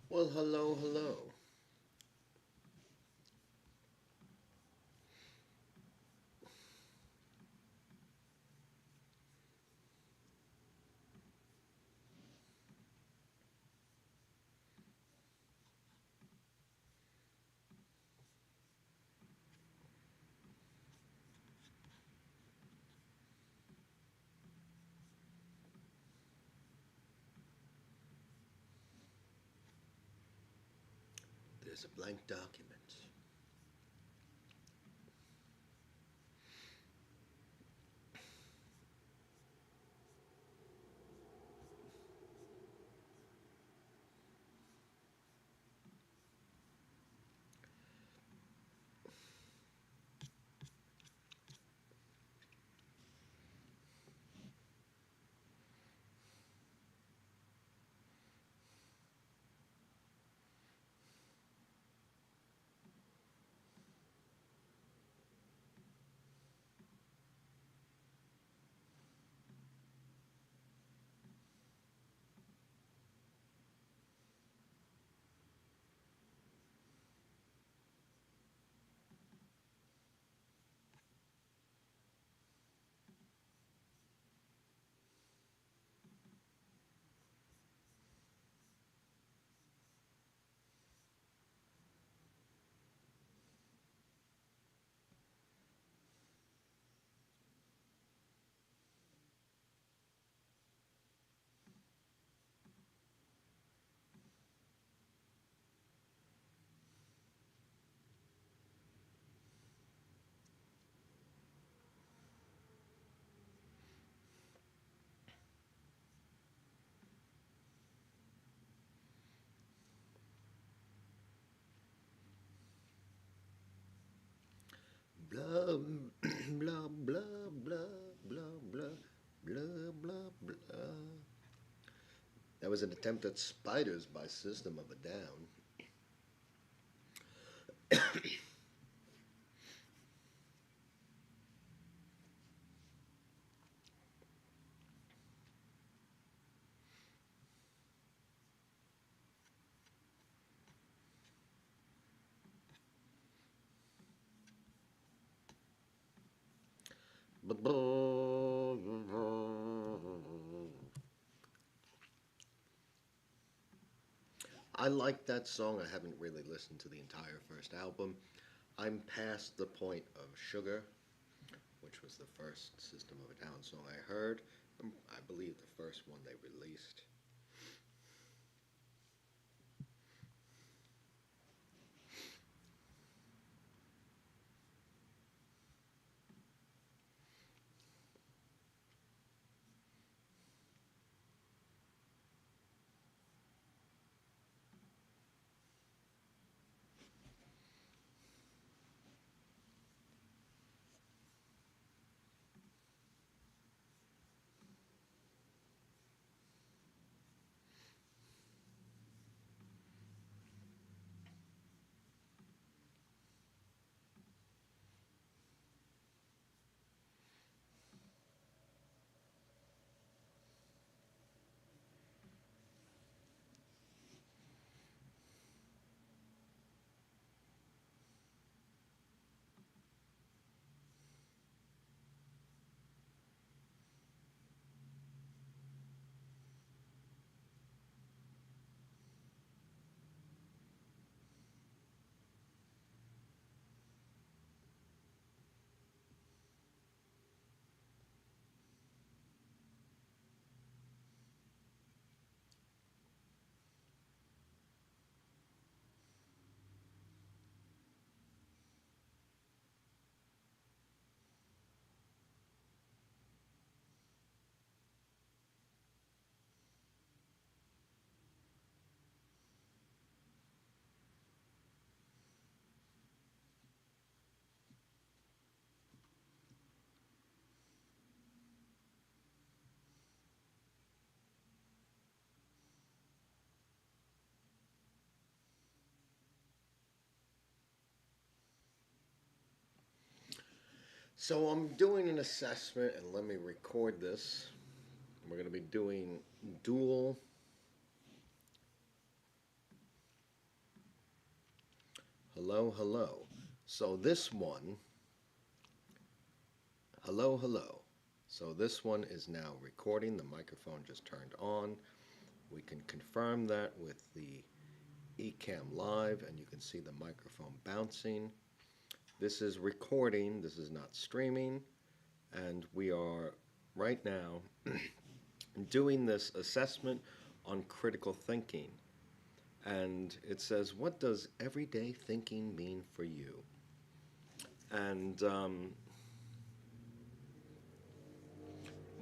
Well, hello, hello. There's a blank document. Blah, blah, blah, blah, blah, blah, blah, blah, blah. That was an attempt at Spiders by System of a Down. I like that song. I haven't really listened to the entire first album. I'm past the point of Sugar, which was the first System of a Down song I heard. I believe the first one they released. So I'm doing an assessment, and let me record this. We're going to be doing dual Hello, hello. So this one, hello, hello. So this one is now recording. The microphone just turned on. We can confirm that with the Ecamm Live, and you can see the microphone bouncing. This is recording, this is not streaming, and we are right now doing this assessment on critical thinking. And it says, what does everyday thinking mean for you? And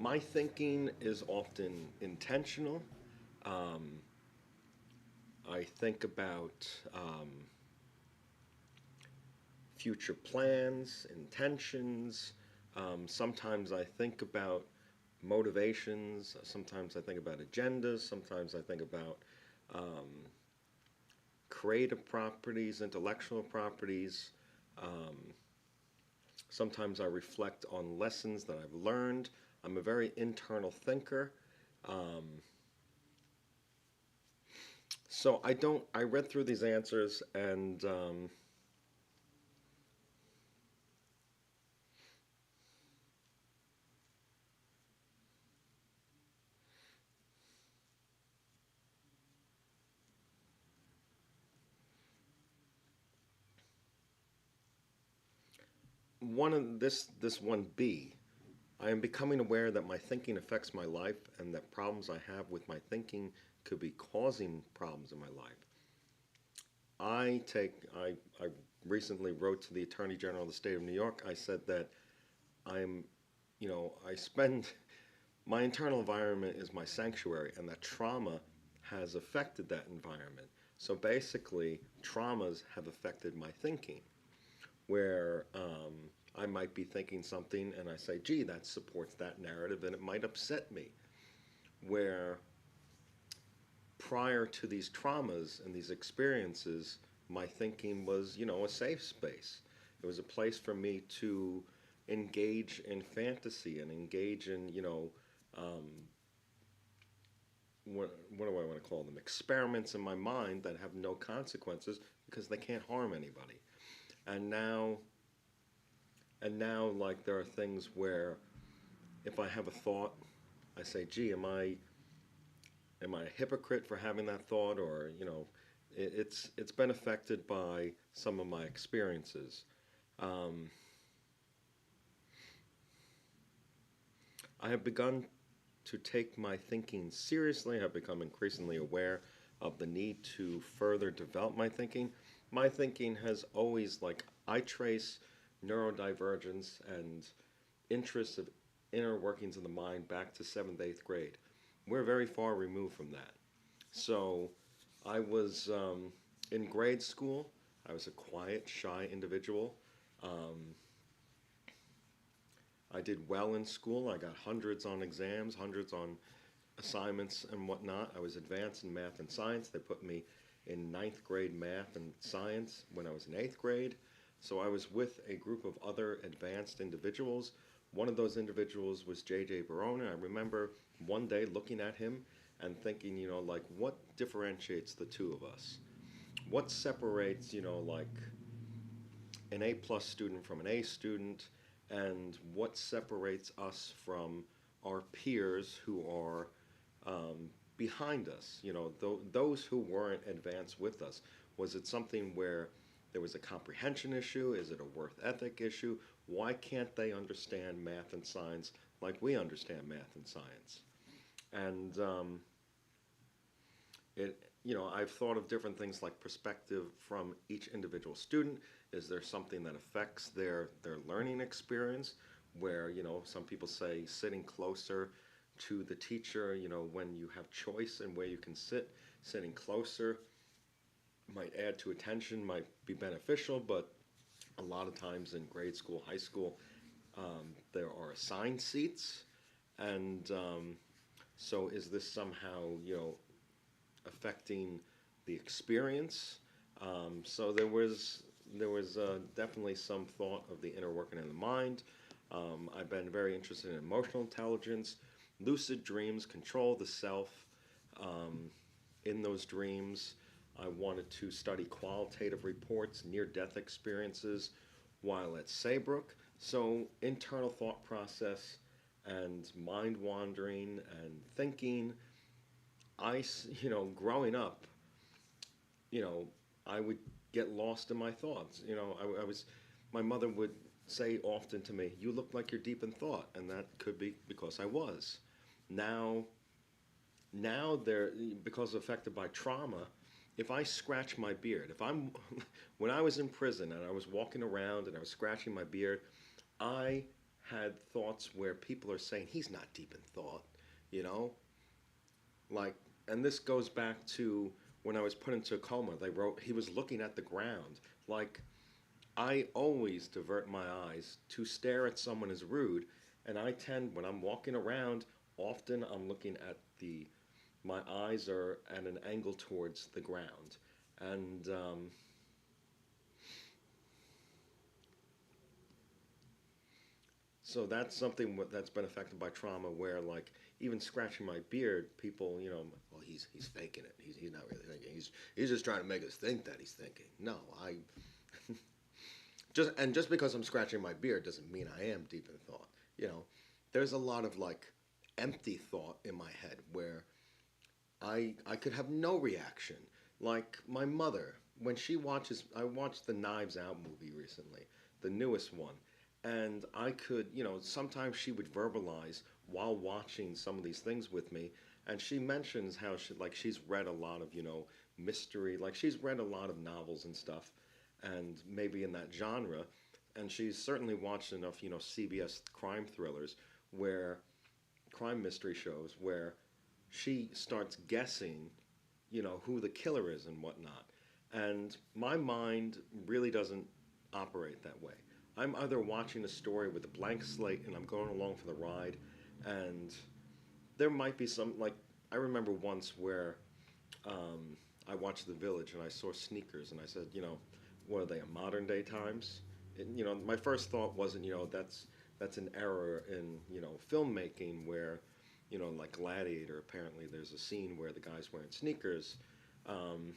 my thinking is often intentional. Um, I think about future plans, intentions. Sometimes I think about motivations. Sometimes I think about agendas. Sometimes I think about um, creative properties, intellectual properties. Um, Sometimes I reflect on lessons that I've learned. I'm a very internal thinker. Um, so I read through these answers and one of this one B, I am becoming aware that my thinking affects my life and that problems I have with my thinking could be causing problems in my life. I recently wrote to the Attorney General of the state of New York. I said that I'm, I spend my internal environment is my sanctuary, and that trauma has affected that environment. So basically, traumas have affected my thinking, where I might be thinking something and I say, gee, that supports that narrative, and it might upset me. Where prior to these traumas and these experiences, my thinking was, a safe space. It was a place for me to engage in fantasy and engage in, um, what do I want to call them? Experiments in my mind that have no consequences because they can't harm anybody. And now, like there are things where if I have a thought, I say, "Gee, am I a hypocrite for having that thought?" Or it's been affected by some of my experiences. Um, I have begun to take my thinking seriously. I've become increasingly aware of the need to further develop my thinking. My thinking has always, like, I trace neurodivergence and interests of inner workings of the mind back to seventh, eighth grade. We're very far removed from that. So I was in grade school. I was a quiet, shy individual. Um, I did well in school. I got hundreds on exams, hundreds on assignments and whatnot. I was advanced in math and science. They put me in ninth grade math and science when I was in eighth grade. So I was with a group of other advanced individuals. One of those individuals was J.J. Barona. I remember one day looking at him and thinking, like, what differentiates the two of us? What separates, like an A plus student from an A student? And what separates us from our peers who are behind us, those who weren't advanced with us? Was it something where there was a comprehension issue? Is it a worth ethic issue? Why can't they understand math and science like we understand math and science? And I've thought of different things like perspective from each individual student. Is there something that affects their learning experience? Where some people say sitting closer to the teacher, when you have choice and where you can sit, sitting closer might add to attention, might be beneficial, but a lot of times in grade school, high school, there are assigned seats, and so is this somehow, affecting the experience? So there was definitely some thought of the inner working in the mind. I've been very interested in emotional intelligence, lucid dreams, control the self in those dreams. I wanted to study qualitative reports, near death experiences while at Saybrook. So, internal thought process and mind wandering and thinking. Growing up, you know, I would get lost in my thoughts. My mother would say often to me, "You look like you're deep in thought," and that could be because I was. Now, now there, because affected by trauma, if I scratch my beard, if I'm, when I was in prison and I was walking around and I was scratching my beard, I had thoughts where people are saying he's not deep in thought, you know, like, and this goes back to when I was put into a coma. They wrote he was looking at the ground. Like, I always divert my eyes to stare at someone as rude, and I tend when I'm walking around, often I'm looking at the my eyes are at an angle towards the ground, and so that's something that's been affected by trauma. Where like even scratching my beard, people, well, he's faking it. He's not really thinking. He's just trying to make us think that he's thinking. No, I just because I'm scratching my beard doesn't mean I am deep in thought. You know, there's a lot of like empty thought in my head where I could have no reaction. Like my mother, when she watches, I watched the Knives Out movie recently, the newest one, and I could, sometimes she would verbalize while watching some of these things with me, and she mentions how she's read a lot of, mystery, like she's read a lot of novels and stuff, and maybe in that genre, and she's certainly watched enough, CBS crime thrillers where crime mystery shows where she starts guessing, who the killer is and whatnot. And my mind really doesn't operate that way. I'm either watching a story with a blank slate and I'm going along for the ride, and there might be some, like, I remember once where I watched The Village and I saw sneakers and I said, what are they, a modern day times? And, my first thought wasn't, that's an error in, filmmaking where like Gladiator, apparently there's a scene where the guy's wearing sneakers. Um,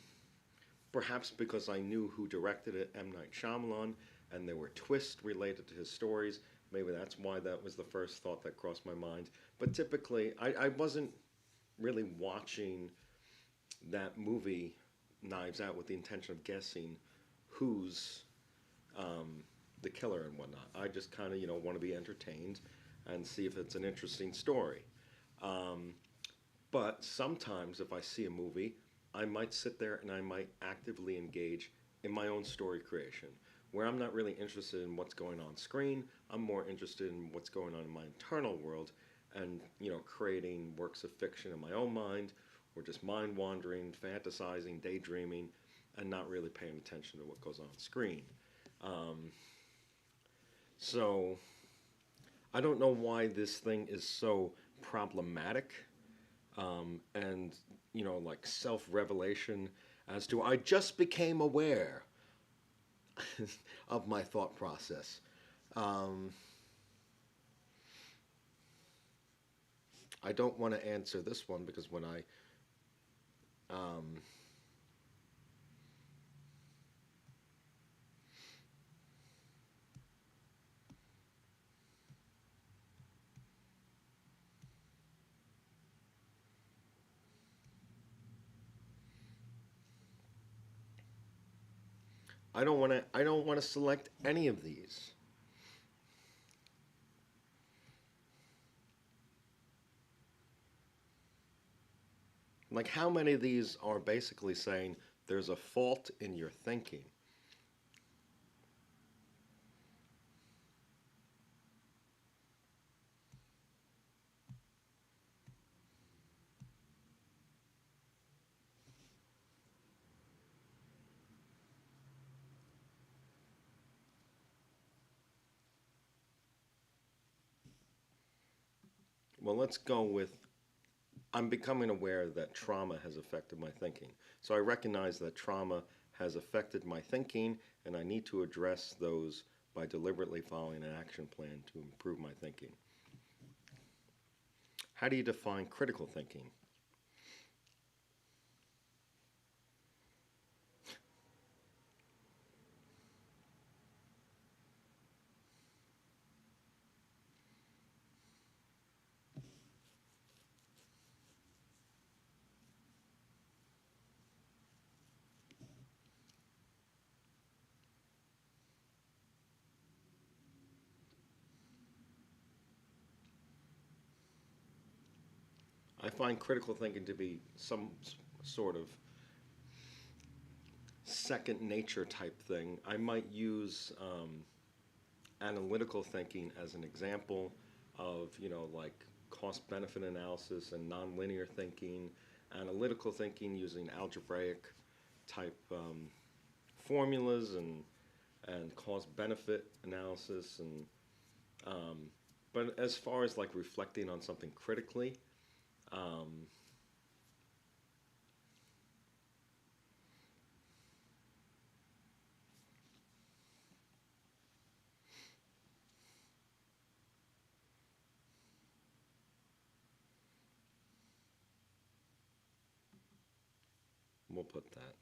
Perhaps because I knew who directed it, M. Night Shyamalan, and there were twists related to his stories. Maybe that's why that was the first thought that crossed my mind. But typically, I wasn't really watching that movie, Knives Out, with the intention of guessing who's the killer and whatnot. I just kind of, want to be entertained and see if it's an interesting story. Um, but sometimes, if I see a movie, I might sit there and I might actively engage in my own story creation, where I'm not really interested in what's going on screen. I'm more interested in what's going on in my internal world, and creating works of fiction in my own mind, or just mind wandering, fantasizing, daydreaming, and not really paying attention to what goes on screen. Um, so I don't know why this thing is so problematic, and like self-revelation as to I just became aware of my thought process. Um, I don't want to answer this one because when um, I don't want to select any of these. Like how many of these are basically saying there's a fault in your thinking? Well, let's go with I'm becoming aware that trauma has affected my thinking. So I recognize that trauma has affected my thinking, and I need to address those by deliberately following an action plan to improve my thinking. How do you define critical thinking? I find critical thinking to be some sort of second nature type thing. I might use analytical thinking as an example of, like cost benefit analysis and nonlinear thinking, analytical thinking using algebraic type formulas and cost benefit analysis and but as far as like reflecting on something critically, um, we'll put that.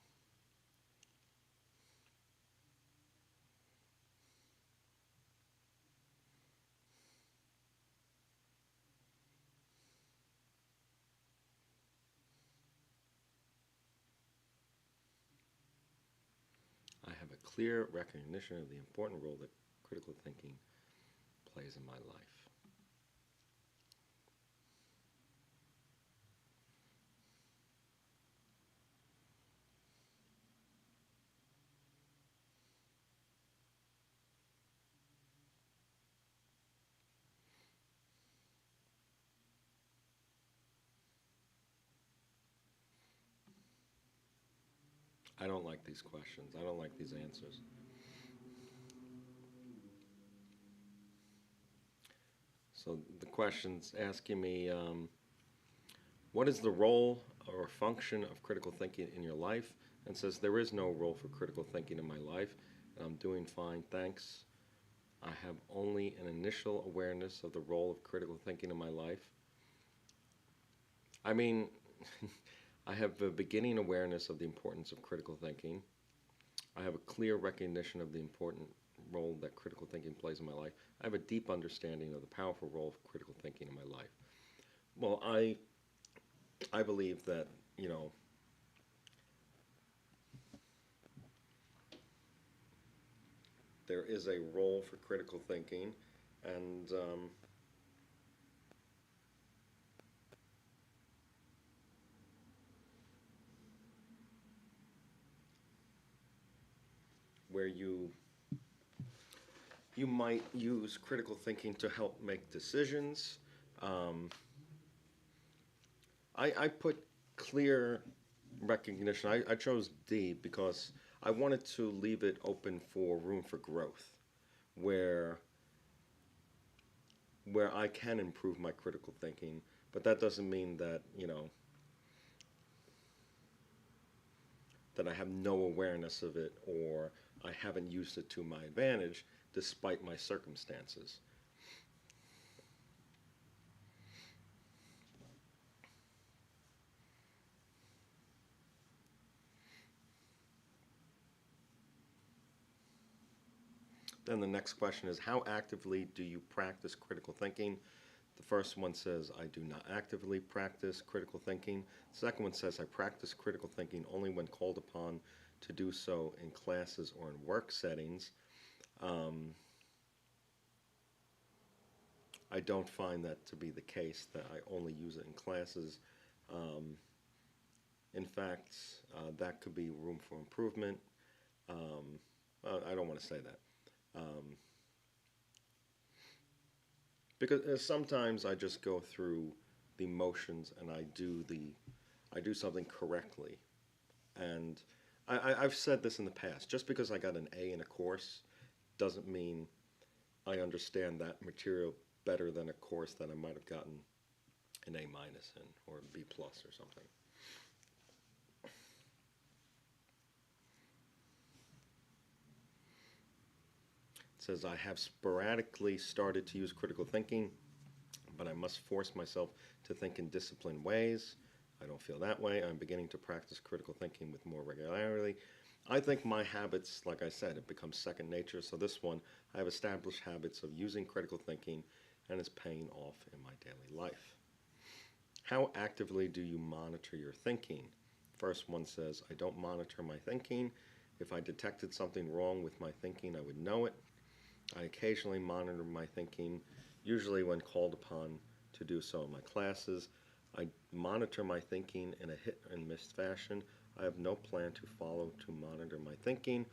I have a clear recognition of the important role that critical thinking plays in my life. I don't like these questions. I don't like these answers. So the question's asking me, what is the role or function of critical thinking in your life? And says there is no role for critical thinking in my life, and I'm doing fine, thanks. I have only an initial awareness of the role of critical thinking in my life. I mean, I have a beginning awareness of the importance of critical thinking. I have a clear recognition of the important role that critical thinking plays in my life. I have a deep understanding of the powerful role of critical thinking in my life. Well, I believe that, you know, there is a role for critical thinking, and where you might use critical thinking to help make decisions. Um, I put clear recognition. I chose D because I wanted to leave it open for room for growth, where I can improve my critical thinking, but that doesn't mean that, that I have no awareness of it or I haven't used it to my advantage despite my circumstances. Then the next question is, how actively do you practice critical thinking? The first one says, I do not actively practice critical thinking. The second one says, I practice critical thinking only when called upon to do so in classes or in work settings. Um, I don't find that to be the case, that I only use it in classes. Um, in fact, that could be room for improvement. Um, I don't want to say that. Um, because sometimes I just go through the motions and I do something correctly. And I've said this in the past. Just because I got an A in a course doesn't mean I understand that material better than a course that I might have gotten an A minus in or a B plus or something. It says I have sporadically started to use critical thinking, but I must force myself to think in disciplined ways. I don't feel that way. I'm beginning to practice critical thinking with more regularity. I think my habits, like I said, it becomes second nature. So this one, I have established habits of using critical thinking and it's paying off in my daily life. How actively do you monitor your thinking? First one says, I don't monitor my thinking. If I detected something wrong with my thinking, I would know it. I occasionally monitor my thinking, usually when called upon to do so in my classes. I monitor my thinking in a hit and miss fashion. I have no plan to follow to monitor my thinking.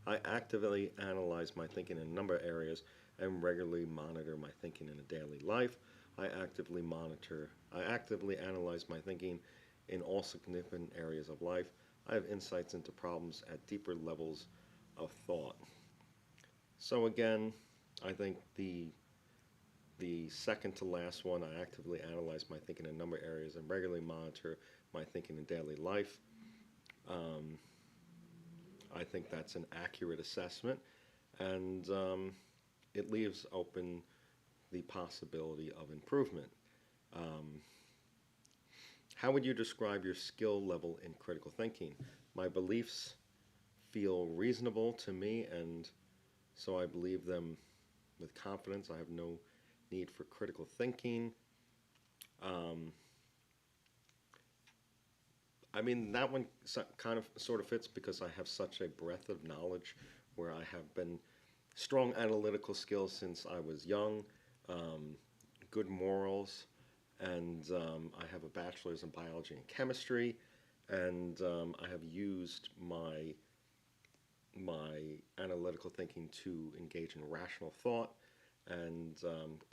I actively analyze my thinking in a number of areas and regularly monitor my thinking in a daily life. I actively analyze my thinking in all significant areas of life. I have insights into problems at deeper levels of thought. So again, I think the second to last one, I actively analyze my thinking in a number of areas and regularly monitor my thinking in daily life. Um, I think that's an accurate assessment, and it leaves open the possibility of improvement. Um, how would you describe your skill level in critical thinking? My beliefs feel reasonable to me, and so I believe them with confidence. I have no need for critical thinking. Um, I mean, that one kind of sort of fits because I have such a breadth of knowledge where I have been strong analytical skills since I was young, um, good morals, and I have a bachelor's in biology and chemistry, and I have used my analytical thinking to engage in rational thought and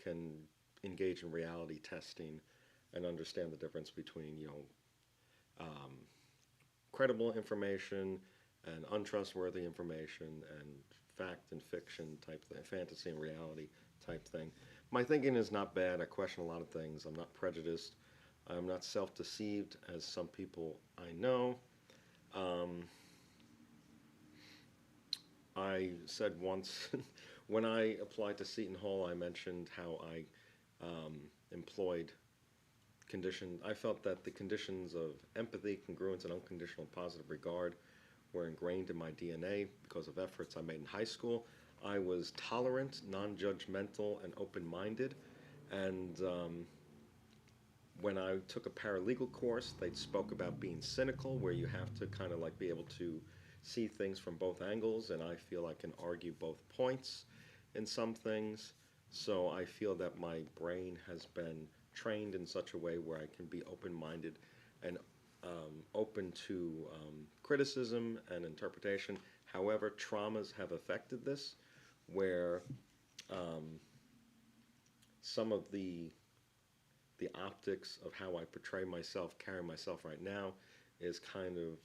can engage in reality testing and understand the difference between um, credible information and untrustworthy information and fact and fiction type thing, fantasy and reality type thing. My thinking is not bad. I question a lot of things. I'm not prejudiced. I'm not self-deceived as some people I know. Um, I said once when I applied to Seton Hall, I mentioned how I employed I felt that the conditions of empathy, congruence, and unconditional positive regard were ingrained in my DNA because of efforts I made in high school. I was tolerant, non judgmental, and open minded. And when I took a paralegal course, they spoke about being cynical, where you have to kind of like be able to see things from both angles. And I feel I can argue both points in some things. So I feel that my brain has been trained in such a way where I can be open minded and open to criticism and interpretation. However, traumas have affected this, where um, some of the optics of how I portray myself, carry myself right now, is kind of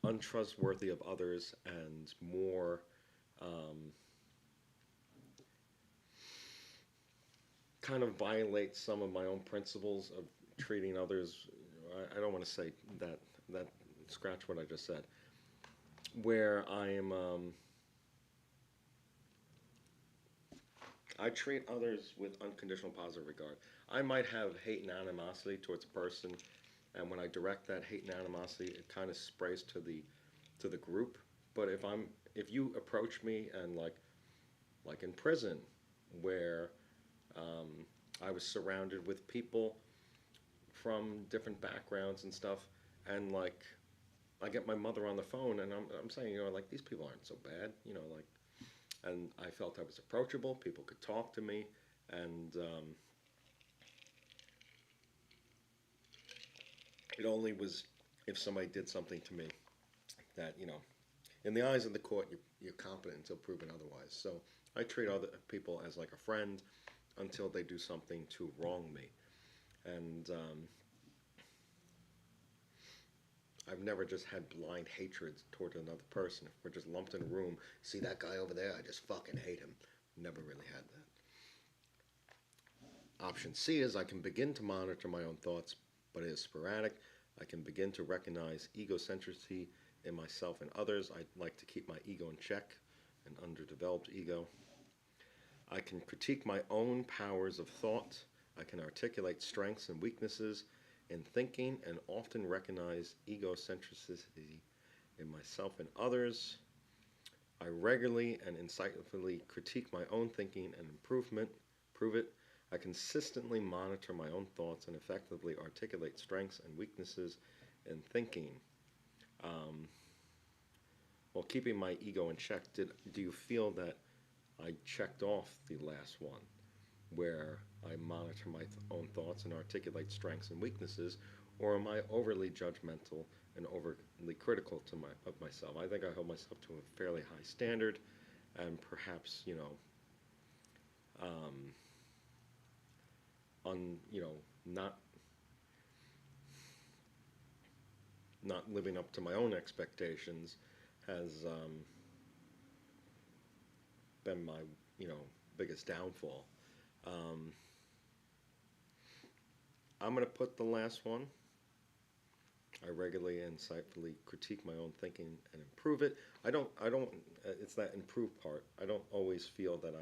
untrustworthy of others and more um, kind of violates some of my own principles of treating others. I don't want to say that scratch what I just said. Where I treat others with unconditional positive regard. I might have hate and animosity towards a person, and when I direct that hate and animosity, it kind of sprays to the group. But if you approach me and like in prison, where um, I was surrounded with people from different backgrounds and stuff, and like I get my mother on the phone, and I'm saying, like these people aren't so bad, like, and I felt I was approachable. People could talk to me, and it only was if somebody did something to me that, in the eyes of the court, you're competent until proven otherwise. So I treat other people as like a friend until they do something to wrong me, and I've never just had blind hatred toward another person. If we're just lumped in a room, see that guy over there? I just fucking hate him. Never really had that. Option C is I can begin to monitor my own thoughts, but it is sporadic. I can begin to recognize egocentricity in myself and others. I like to keep my ego in check, an underdeveloped ego. I can critique my own powers of thought. I can articulate strengths and weaknesses in thinking and often recognize egocentricity in myself and others. I regularly and insightfully critique my own thinking and prove it. I consistently monitor my own thoughts and effectively articulate strengths and weaknesses in thinking. Um, while keeping my ego in check, do you feel that I checked off the last one, where I monitor my own thoughts and articulate strengths and weaknesses, or am I overly judgmental and overly critical of myself? I think I hold myself to a fairly high standard, and perhaps um, not not living up to my own expectations has been my biggest downfall. Um, I'm going to put the last one. I regularly and insightfully critique my own thinking and improve it. I don't. It's that improve part. I don't always feel that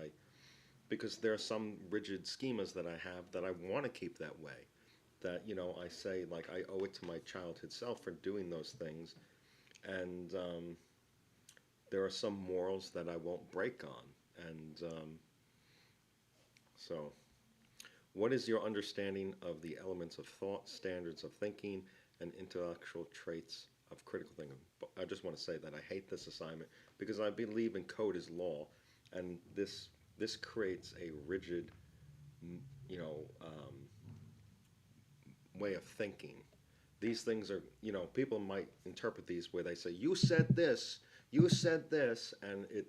because there are some rigid schemas that I have that I want to keep that way. That I say like I owe it to my childhood self for doing those things, and there are some morals that I won't break on. And so, what is your understanding of the elements of thought, standards of thinking, and intellectual traits of critical thinking? I just want to say that I hate this assignment because I believe in code is law, and this creates a rigid, you know, way of thinking. These things are, people might interpret these where they say, you said this, and it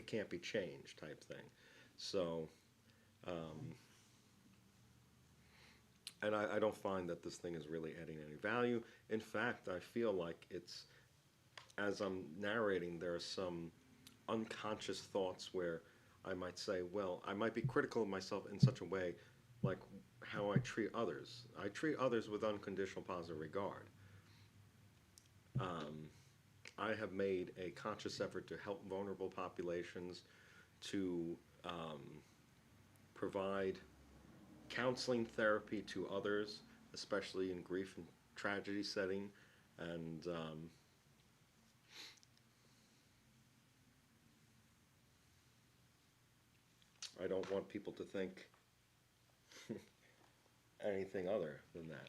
can't be changed type thing. So, um, and I don't find that this thing is really adding any value. In fact, I feel like as I'm narrating, there are some unconscious thoughts where I might say, well, I might be critical of myself in such a way, like how I treat others. I treat others with unconditional positive regard. Um, I have made a conscious effort to help vulnerable populations, to provide counseling therapy to others, especially in grief and tragedy setting. And I don't want people to think anything other than that.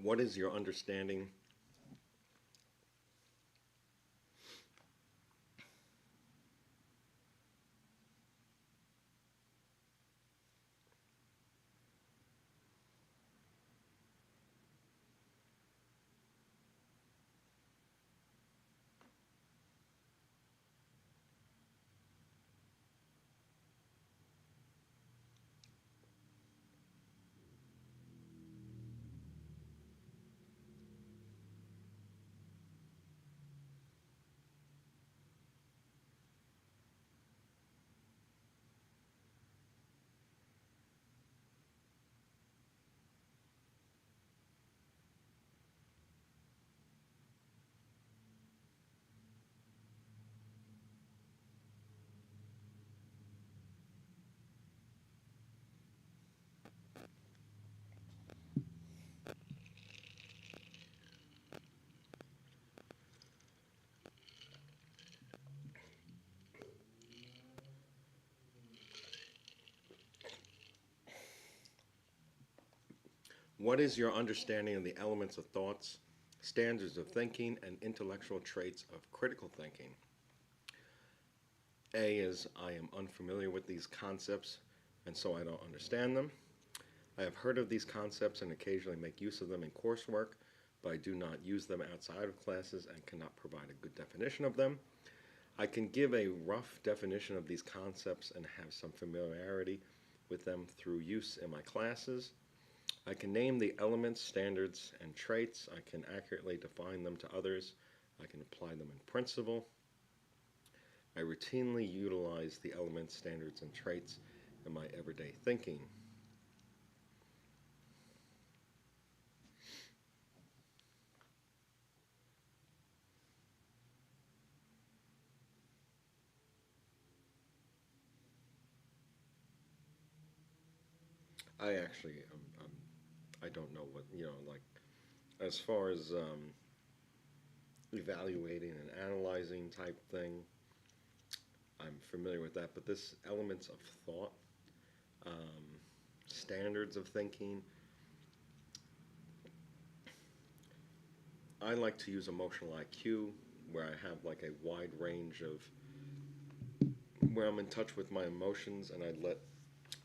What is your understanding? What is your understanding of the elements of thoughts, standards of thinking, and intellectual traits of critical thinking? A is I am unfamiliar with these concepts, and so I don't understand them. I have heard of these concepts and occasionally make use of them in coursework, but I do not use them outside of classes and cannot provide a good definition of them. I can give a rough definition of these concepts and have some familiarity with them through use in my classes. I can name the elements, standards, and traits. I can accurately define them to others. I can apply them in principle. I routinely utilize the elements, standards, and traits in my everyday thinking. I actually, I don't know what, like, as far as evaluating and analyzing type thing, I'm familiar with that. But this elements of thought, um, standards of thinking, I like to use emotional IQ, where I have like a wide range of where I'm in touch with my emotions, and I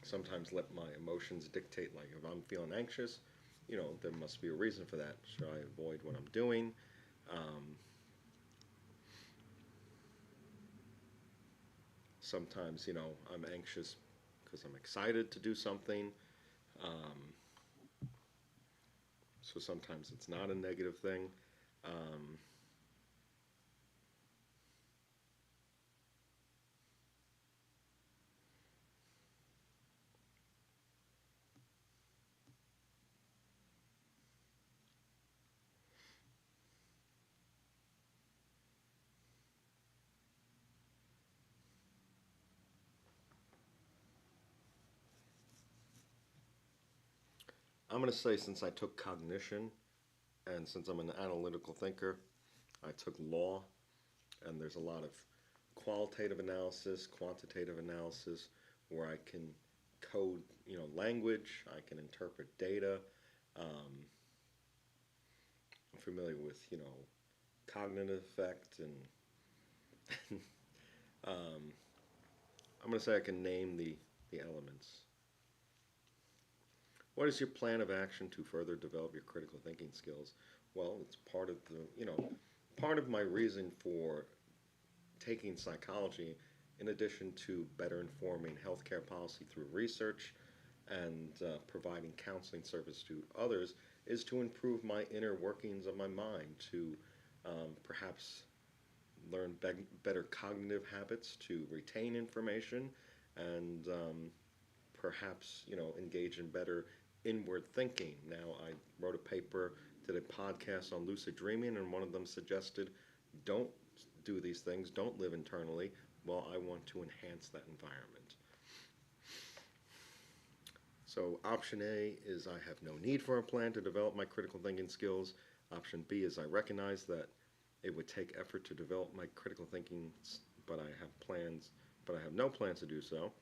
sometimes let my emotions dictate. Like if I'm feeling anxious, there must be a reason for that. Should I avoid what I'm doing? Um, Sometimes, I'm anxious because I'm excited to do something. Um, so sometimes it's not a negative thing. Um, I'm going to say since I took cognition and since I'm an analytical thinker, I took law, and there's a lot of qualitative analysis, quantitative analysis, where I can code, language, I can interpret data. Um, I'm familiar with, cognitive effect, and um, I'm going to say I can name the elements. What is your plan of action to further develop your critical thinking skills? Well, it's part of part of my reason for taking psychology, in addition to better informing healthcare policy through research and providing counseling service to others, is to improve my inner workings of my mind, to perhaps learn better cognitive habits, to retain information, and perhaps engage in better inward thinking. Now, I wrote a paper, did a podcast on lucid dreaming, and one of them suggested don't do these things, don't live internally. Well, I want to enhance that environment. So, option A is I have no need for a plan to develop my critical thinking skills. Option B is I recognize that it would take effort to develop my critical thinking, but I have plans, but I have no plans to do so.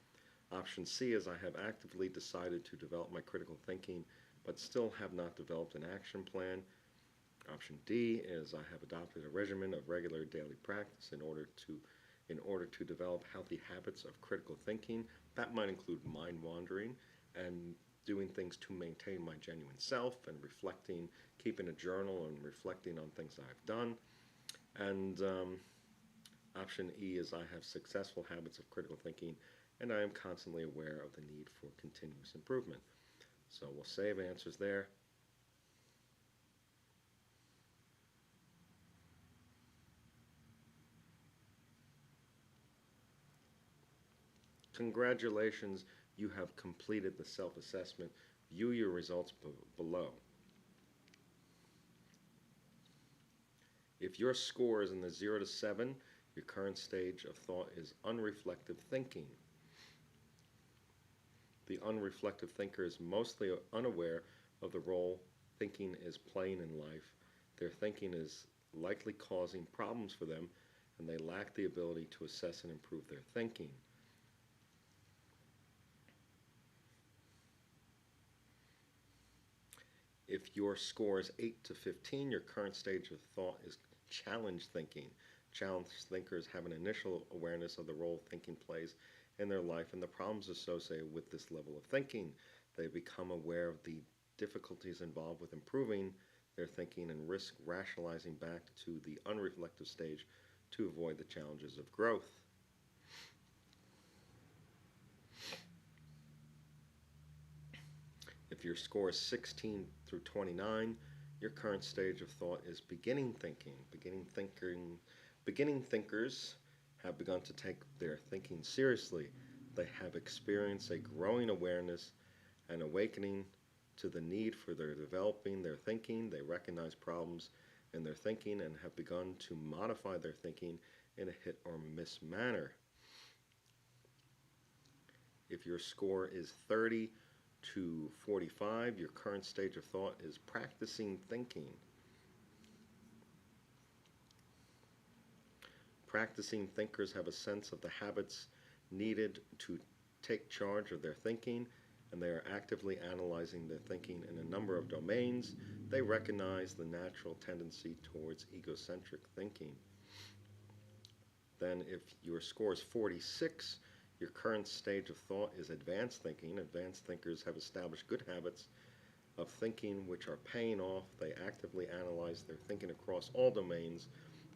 Option C is I have actively decided to develop my critical thinking, but still have not developed an action plan. Option D is I have adopted a regimen of regular daily practice in order to develop healthy habits of critical thinking. That might include mind wandering and doing things to maintain my genuine self and reflecting, keeping a journal and reflecting on things that I've done. And option E is I have successful habits of critical thinking and I am constantly aware of the need for continuous improvement. So we'll save answers there. Congratulations, you have completed the self-assessment. View your results below. If your score is in the 0 to 7, your current stage of thought is unreflective thinking. The unreflective thinker is mostly unaware of the role thinking is playing in life. Their thinking is likely causing problems for them, and they lack the ability to assess and improve their thinking. If your score is 8 to 15, your current stage of thought is challenge thinking. Challenge thinkers have an initial awareness of the role thinking plays in their life and the problems associated with this level of thinking. They become aware of the difficulties involved with improving their thinking and risk rationalizing back to the unreflective stage to avoid the challenges of growth. If your score is 16 through 29, your current stage of thought is beginning thinking. Beginning thinkers have begun to take their thinking seriously. They have experienced a growing awareness and awakening to the need for their developing their thinking. They recognize problems in their thinking and have begun to modify their thinking in a hit or miss manner. If your score is 30 to 45, your current stage of thought is practicing thinking. Practicing thinkers have a sense of the habits needed to take charge of their thinking and they are actively analyzing their thinking in a number of domains. They recognize the natural tendency towards egocentric thinking. Then, if your score is 46, your current stage of thought is advanced thinking. Advanced thinkers have established good habits of thinking which are paying off. They actively analyze their thinking across all domains.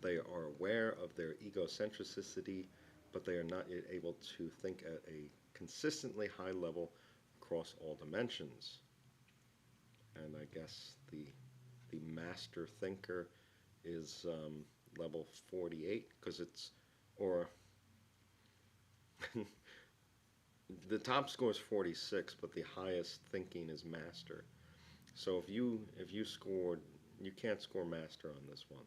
They are aware of their egocentricity, but they are not yet able to think at a consistently high level across all dimensions. And I guess the master thinker is level 48, because it's, or the top score is 46, but the highest thinking is master. So if you scored, you can't score master on this one.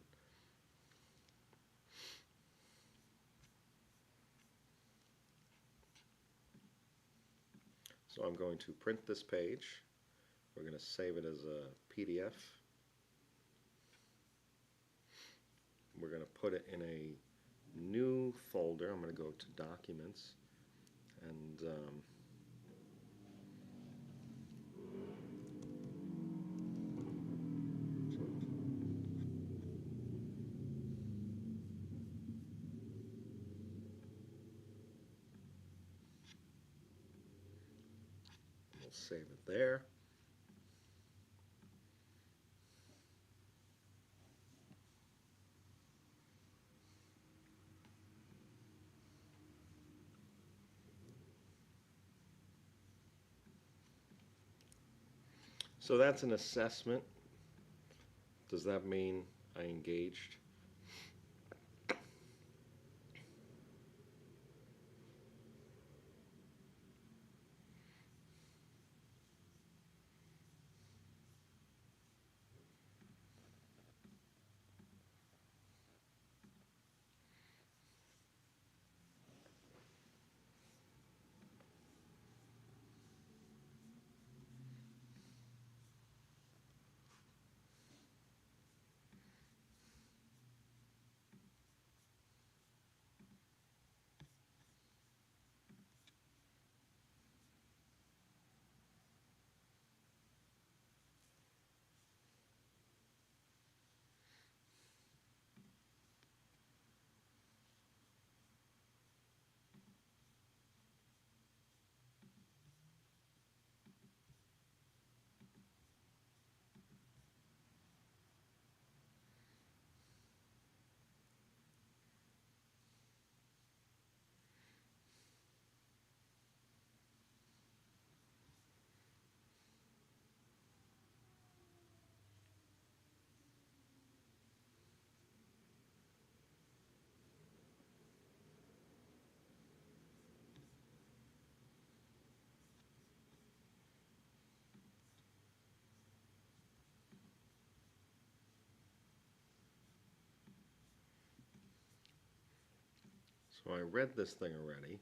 So I'm going to print this page. We're going to save it as a PDF. We're going to put it in a new folder. I'm going to go to Documents, and we'll save it there. So that's an assessment. Does that mean I engaged? So I read this thing already.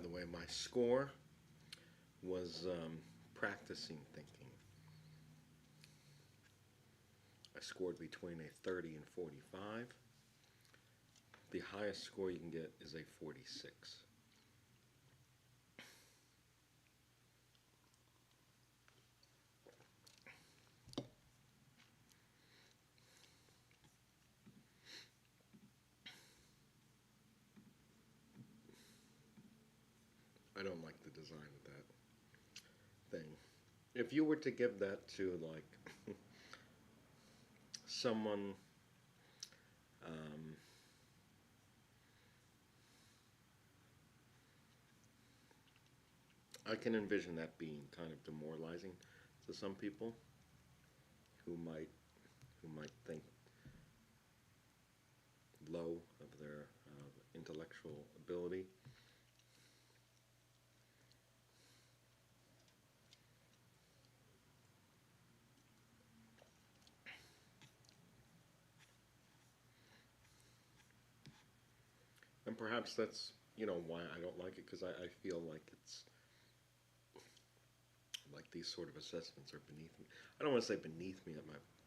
by the way, my score was practicing thinking. I scored between a 30 and 45. The highest score you can get is a 46. I don't like the design of that thing. If you were to give that to like someone, um, I can envision that being kind of demoralizing to some people who might think low of their intellectual ability. And perhaps that's, why I don't like it, because I feel like it's like these sort of assessments are beneath me. I don't want to say beneath me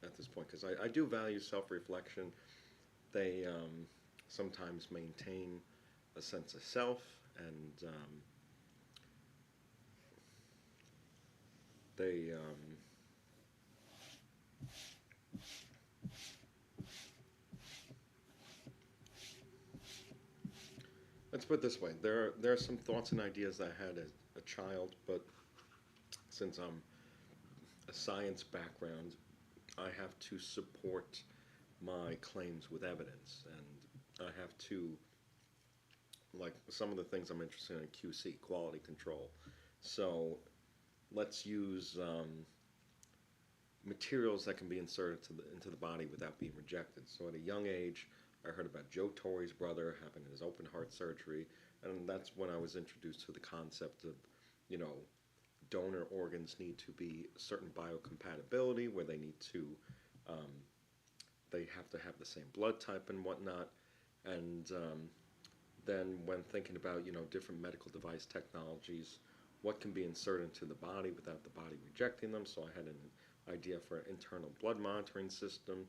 at this point, because I do value self-reflection. They sometimes maintain a sense of self, and they let's put it this way: there are some thoughts and ideas I had as a child, but since I'm a science background, I have to support my claims with evidence, and I have to, like, some of the things I'm interested in QC, quality control. So let's use materials that can be inserted into the body without being rejected. So at a young age, I heard about Joe Torre's brother having his open heart surgery, and that's when I was introduced to the concept of, you know, donor organs need to be a certain biocompatibility where um, they have to have the same blood type and whatnot. And then when thinking about, different medical device technologies, what can be inserted into the body without the body rejecting them. So I had an idea for an internal blood monitoring system,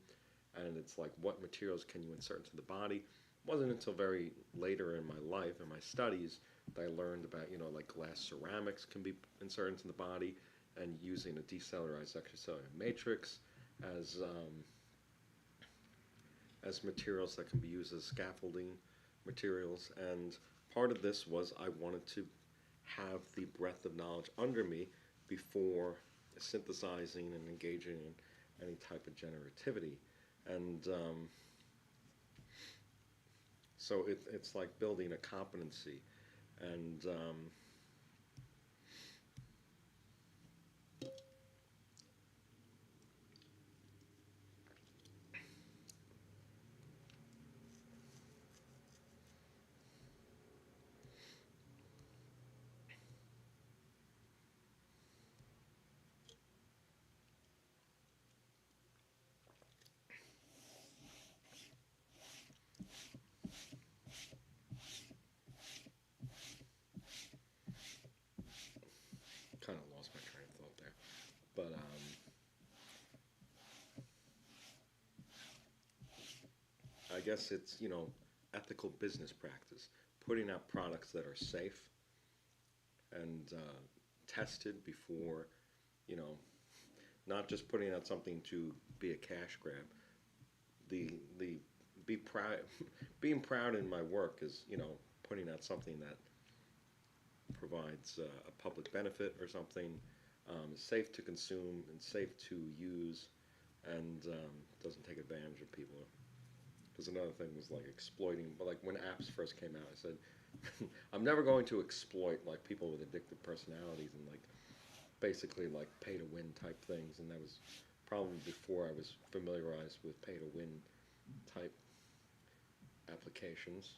and it's like, what materials can you insert into the body? It wasn't until very later in my life and my studies that I learned about, like glass ceramics can be inserted into the body, and using a decellularized extracellular matrix as materials that can be used as scaffolding materials. And part of this was I wanted to have the breadth of knowledge under me before synthesizing and engaging in any type of generativity. And so it's like building a competency. And kind of lost my train of thought there. But I guess it's, ethical business practice, putting out products that are safe and tested before, you know, not just putting out something to be a cash grab. The be proud, being proud in my work is, putting out something that provides a public benefit or something, safe to consume and safe to use, and doesn't take advantage of people. Because another thing was like exploiting, but like when apps first came out, I said, I'm never going to exploit like people with addictive personalities and like basically like pay to win type things. And that was probably before I was familiarized with pay to win type applications.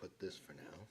put this for now.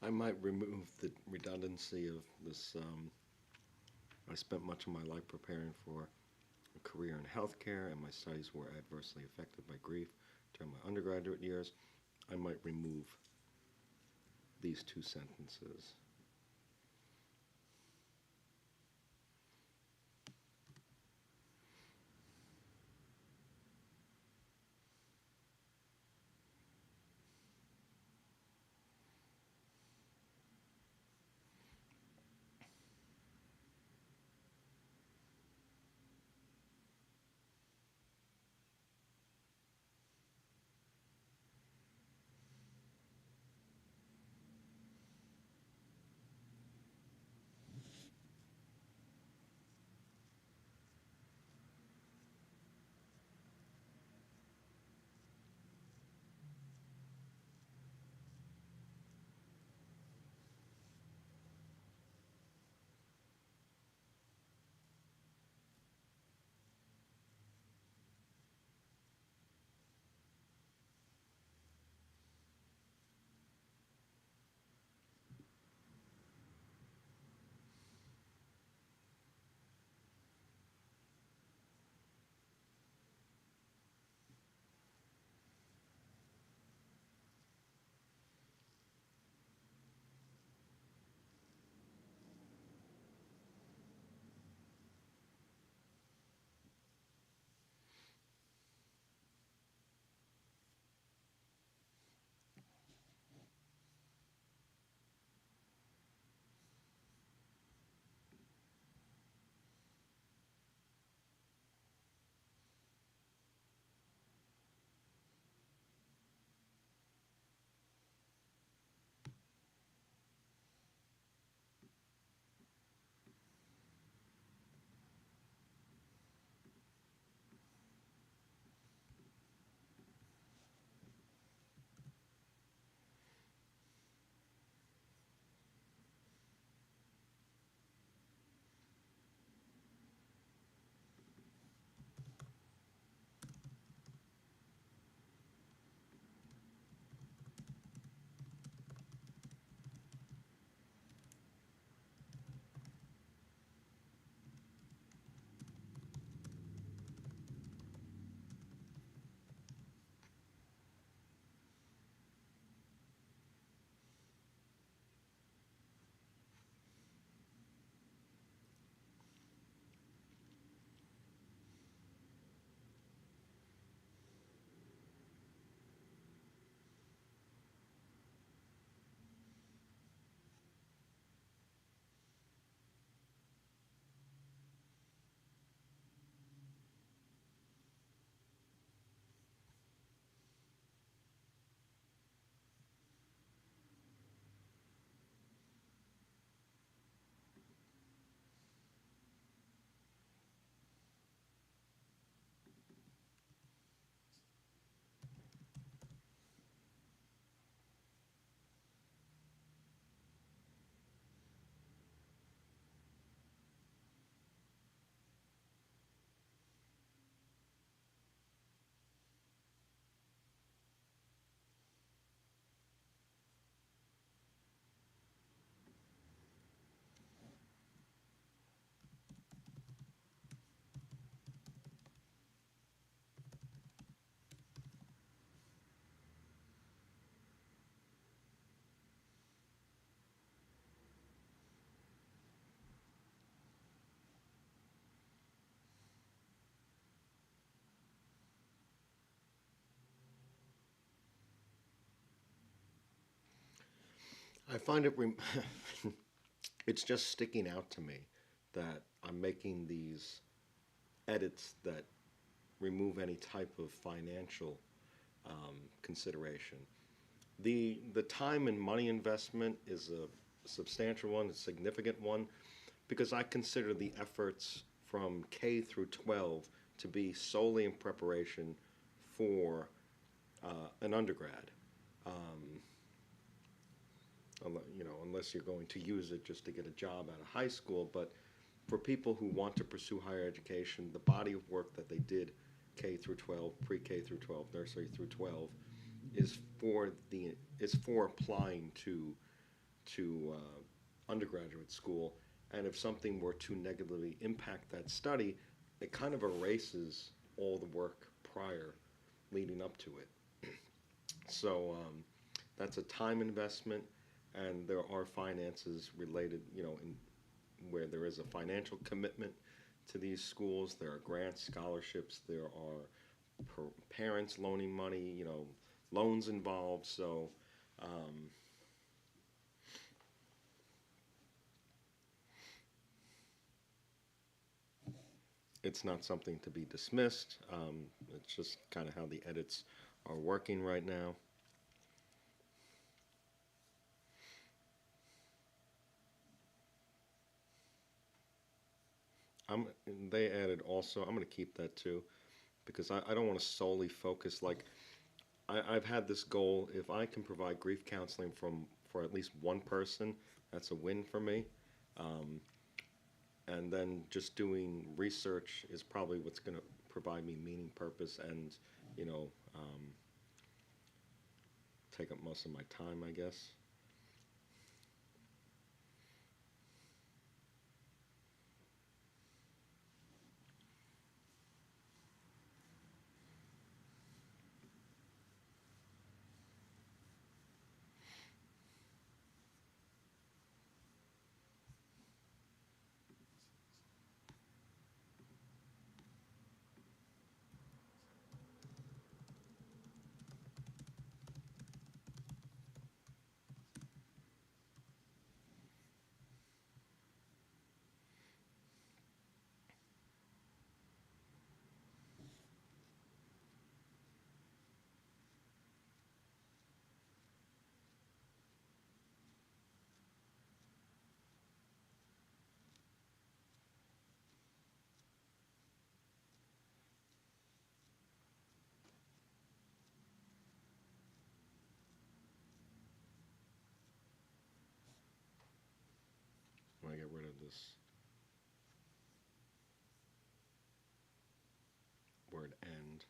I might remove the redundancy of this. I spent much of my life preparing for a career in healthcare, and my studies were adversely affected by grief during my undergraduate years. I might remove these two sentences. I find it's just sticking out to me that I'm making these edits that remove any type of financial consideration. The time and money investment is a substantial one, a significant one, because I consider the efforts from K through 12 to be solely in preparation for an undergrad. Unless you're going to use it just to get a job out of high school. But for people who want to pursue higher education, the body of work that they did K through 12, pre-K through 12, nursery through 12, is for applying to to undergraduate school. And if something were to negatively impact that study, it kind of erases all the work prior leading up to it. So that's a time investment, and there are finances related, where there is a financial commitment to these schools. There are grants, scholarships, there are parents loaning money, loans involved. So um, it's not something to be dismissed. It's just kind of how the edits are working right now. I'm, they added also, I'm going to keep that too because I don't want to solely focus. Like, I've had this goal. If I can provide grief counseling for at least one person, that's a win for me. Um, and then just doing research is probably what's going to provide me meaning, purpose, and you know, um, take up most of my time, I guess. When I get rid of this word "end."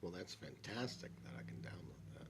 Well, that's fantastic that I can download that.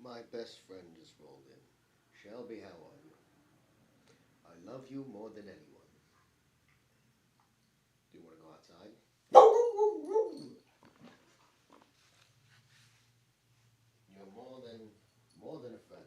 My best friend just rolled in. Shelby, how are you? I love you more than anyone. Do you want to go outside? You're more than a friend.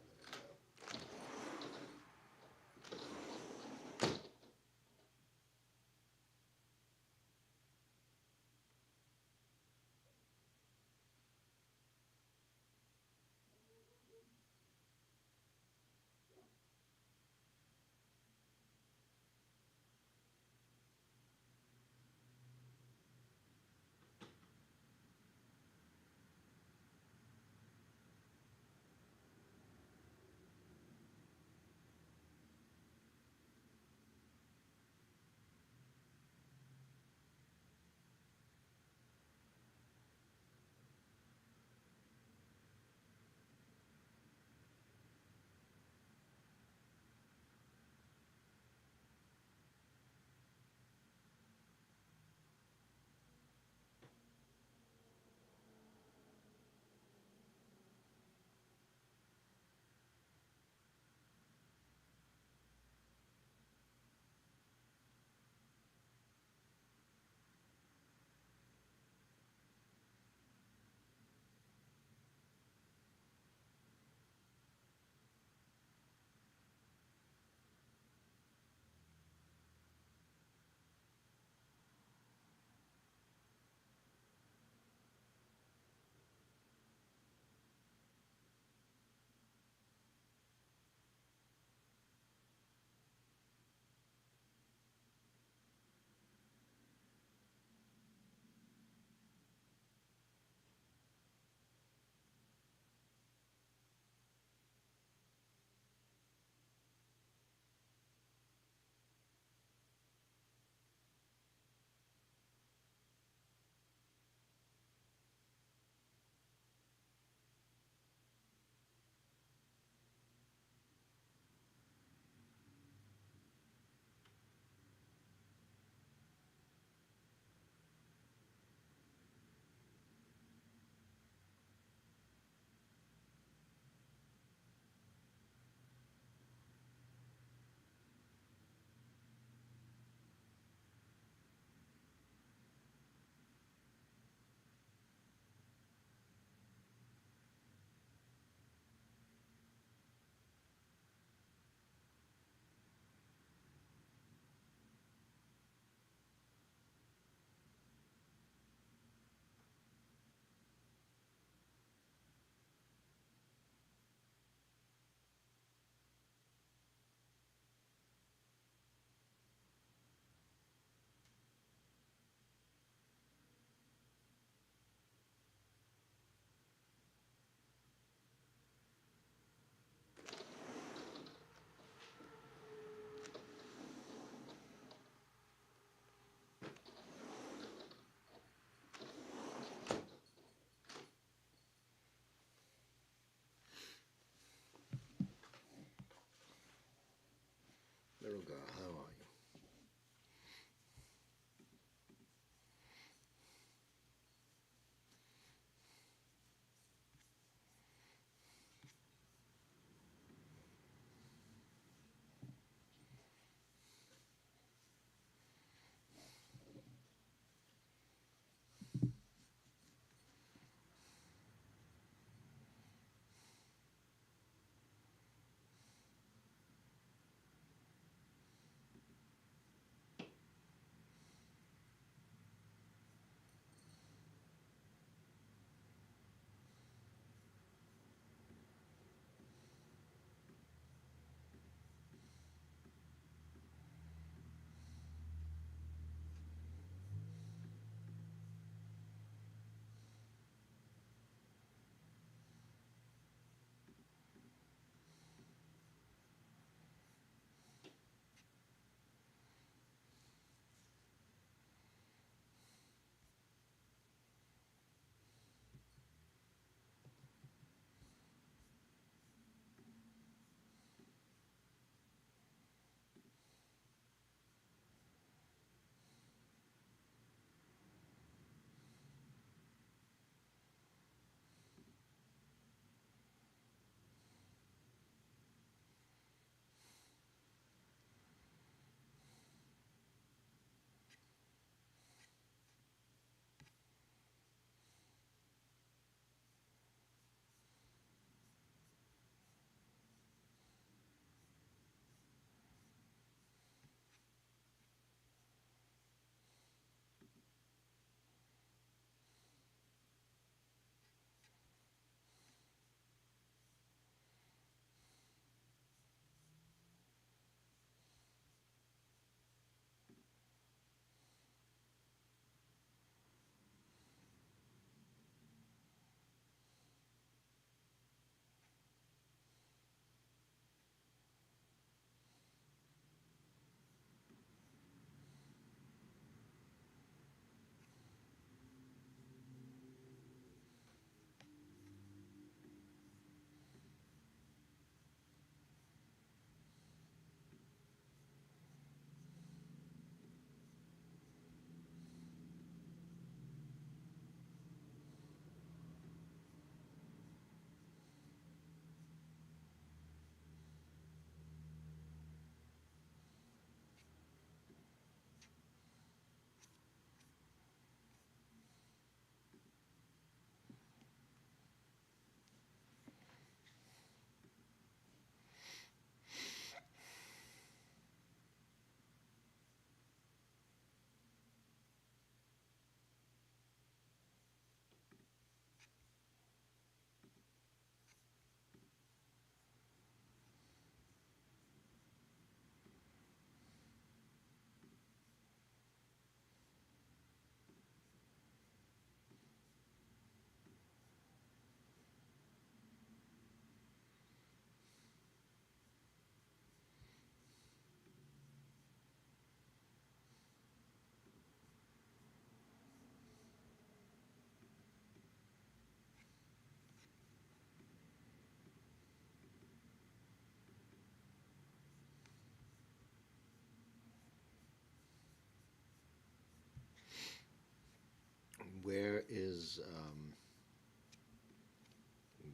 Where is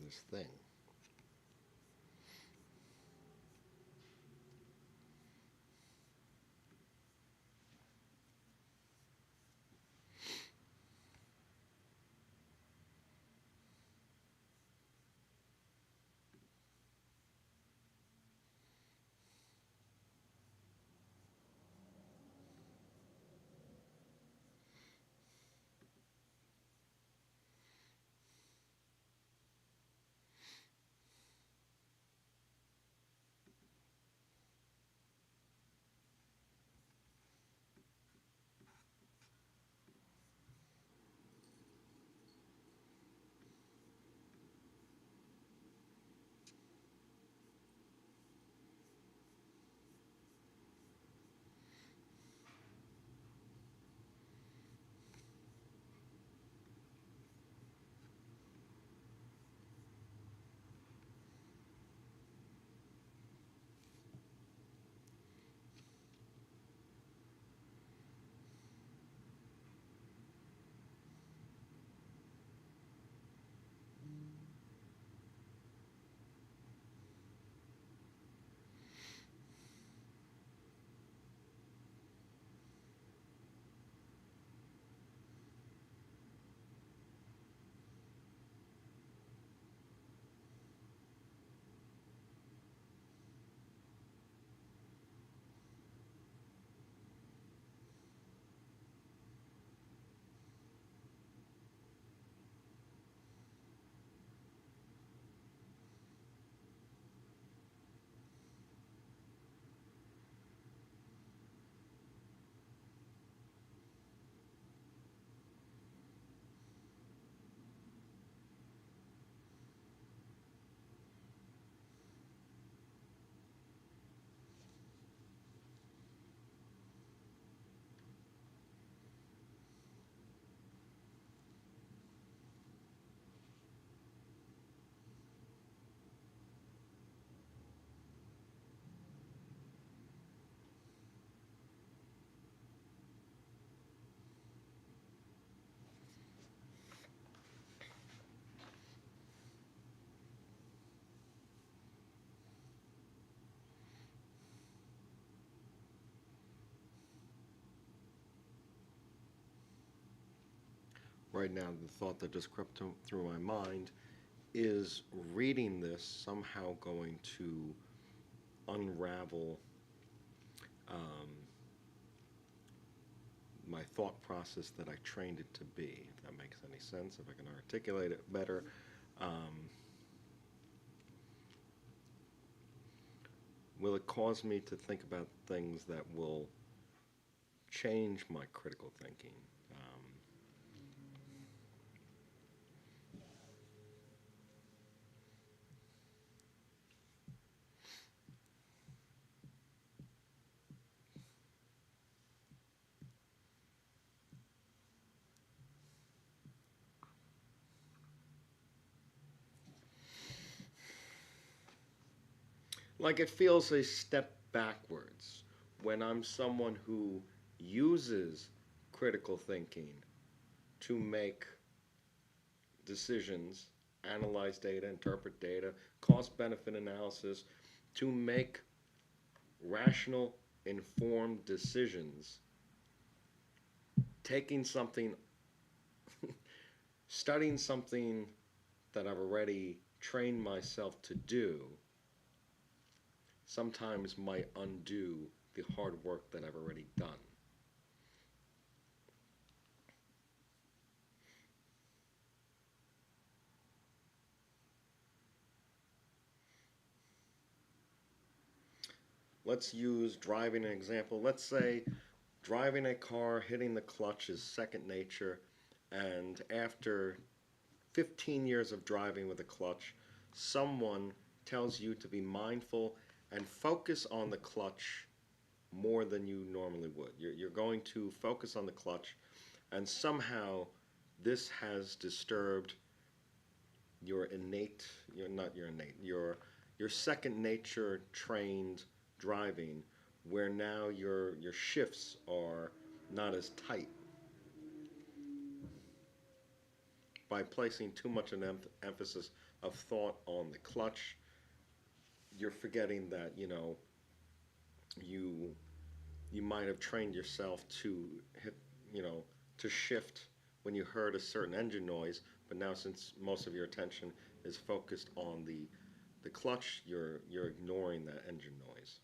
this thing? Right now, the thought that just crept through my mind is reading this somehow going to unravel um, my thought process that I trained it to be, if that makes any sense, if I can articulate it better. Um, will it cause me to think about things that will change my critical thinking? Like it feels a step backwards when I'm someone who uses critical thinking to make decisions, analyze data, interpret data, cost benefit analysis, to make rational, informed decisions, taking something, studying something that I've already trained myself to do, sometimes might undo the hard work that I've already done. Let's use driving an example. Let's say driving a car, hitting the clutch is second nature, and after 15 years of driving with a clutch, someone tells you to be mindful and focus on the clutch more than you normally would. You're going to focus on the clutch, and somehow this has disturbed your innate, not your innate, your second nature trained driving, where now your shifts are not as tight. by placing too much an emphasis of thought on the clutch, you're forgetting that you you might have trained yourself to hit, you know, to shift when you heard a certain engine noise, but now since most of your attention is focused on the clutch, you're ignoring that engine noise.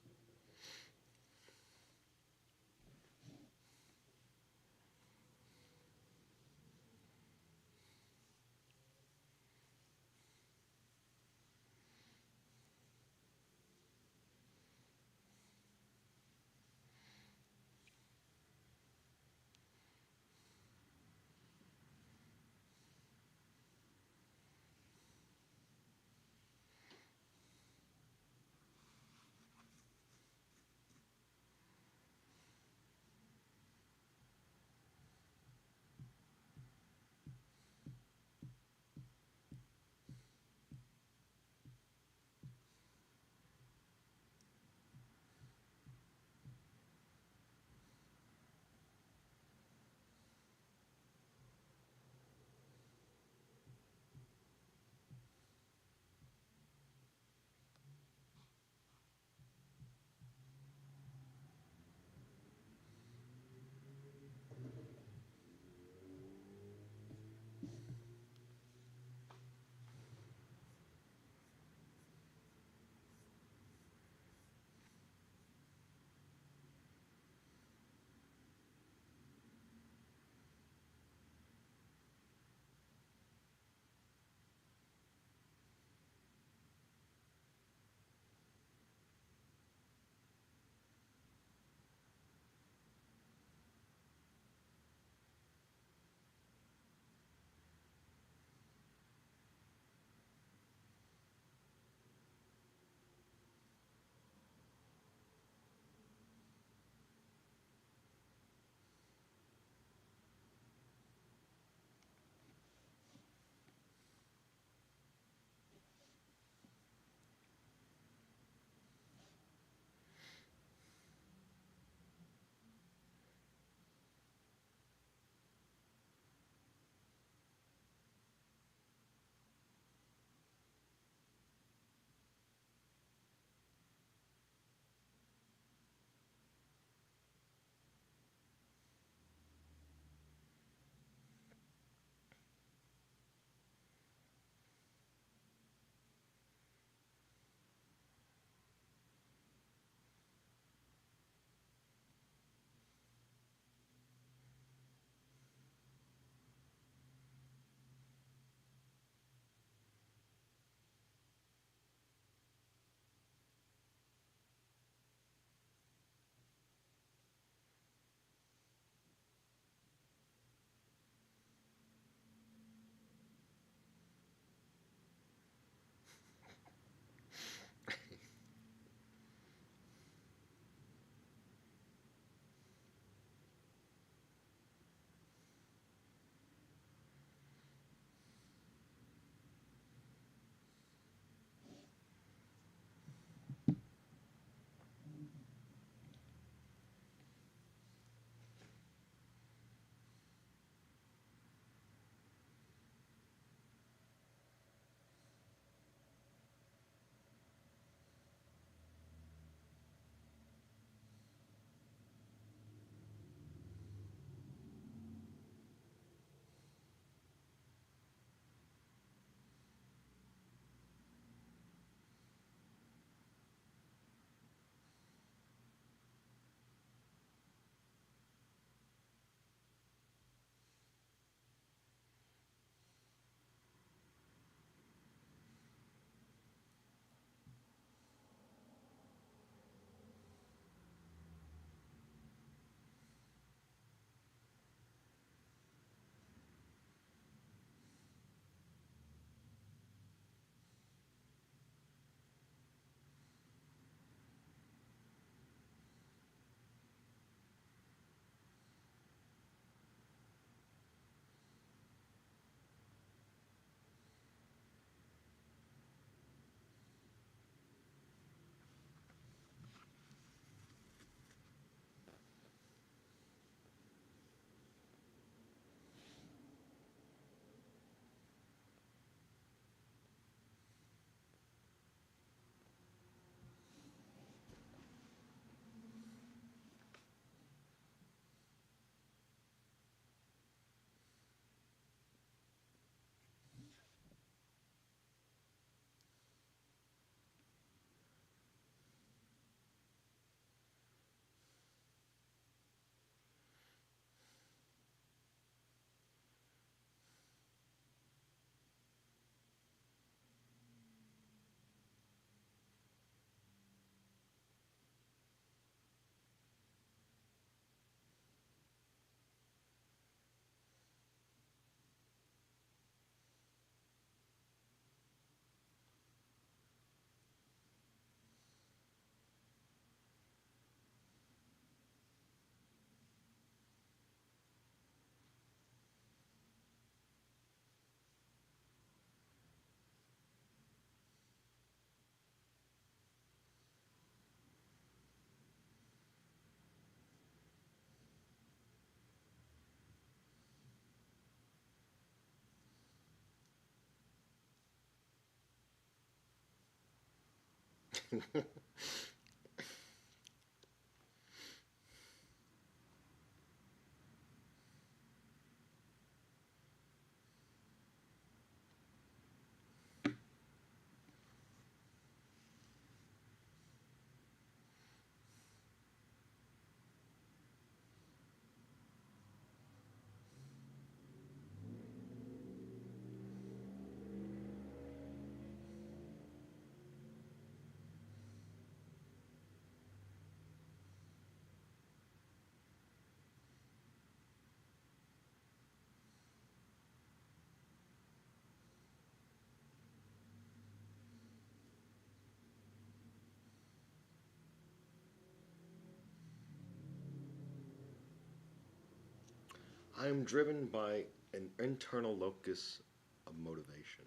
I am driven by an internal locus of motivation.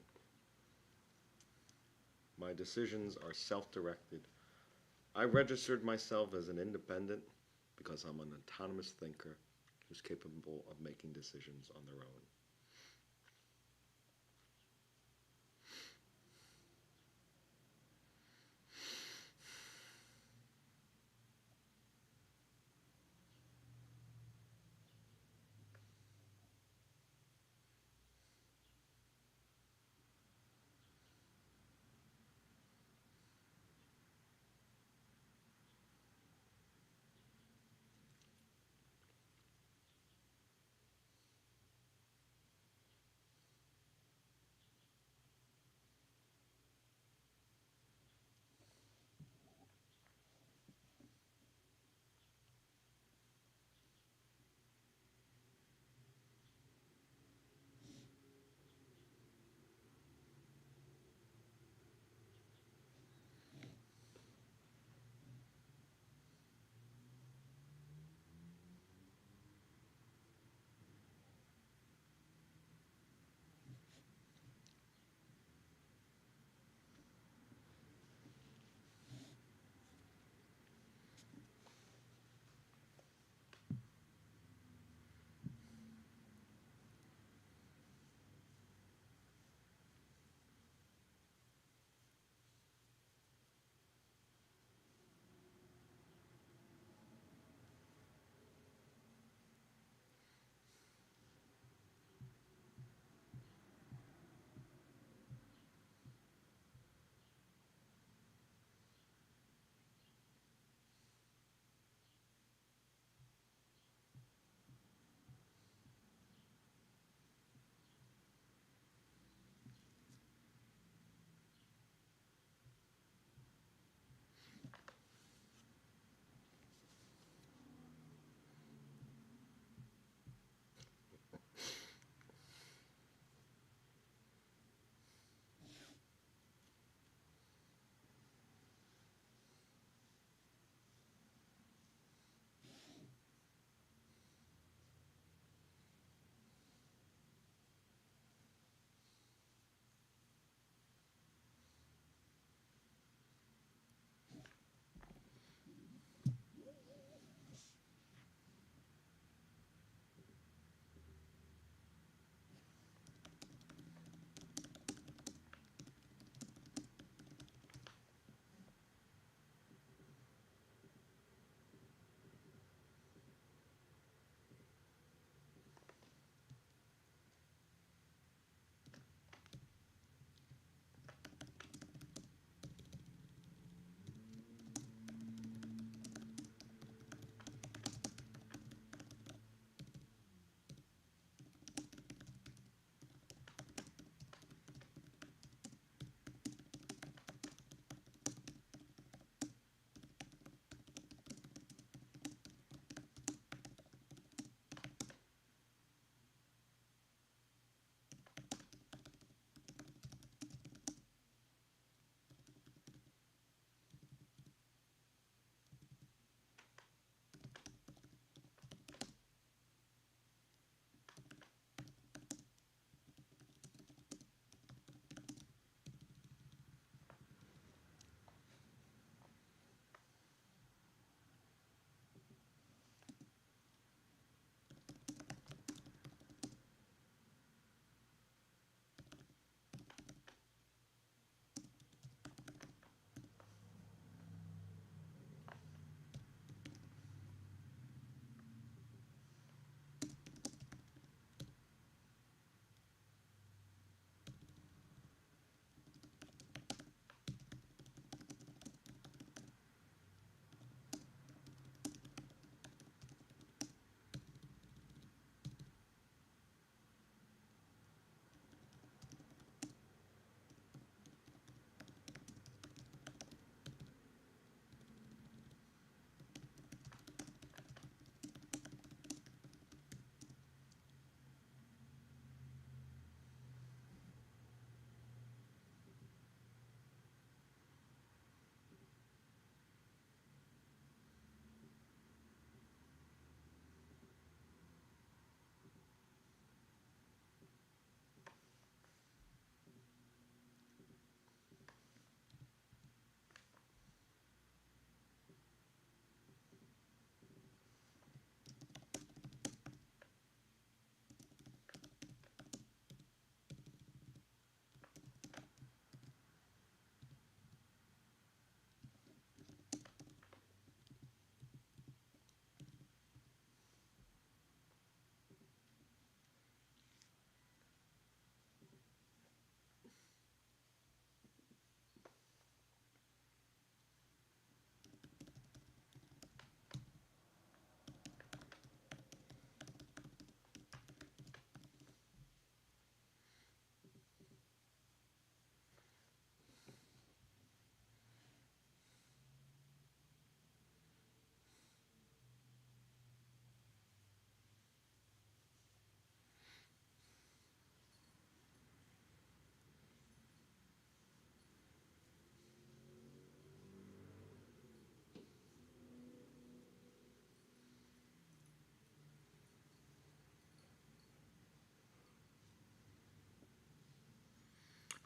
My decisions are self directed. I registered myself as an independent because I'm an autonomous thinker who's capable of making decisions on their own.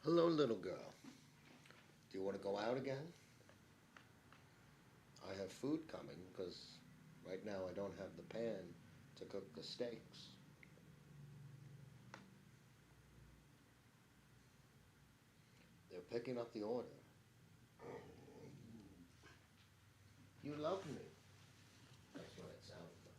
Hello, little girl. Do you want to go out again? I have food coming because right now I don't have the pan to cook the steaks. They're picking up the order. You love me. That's what it sounds like.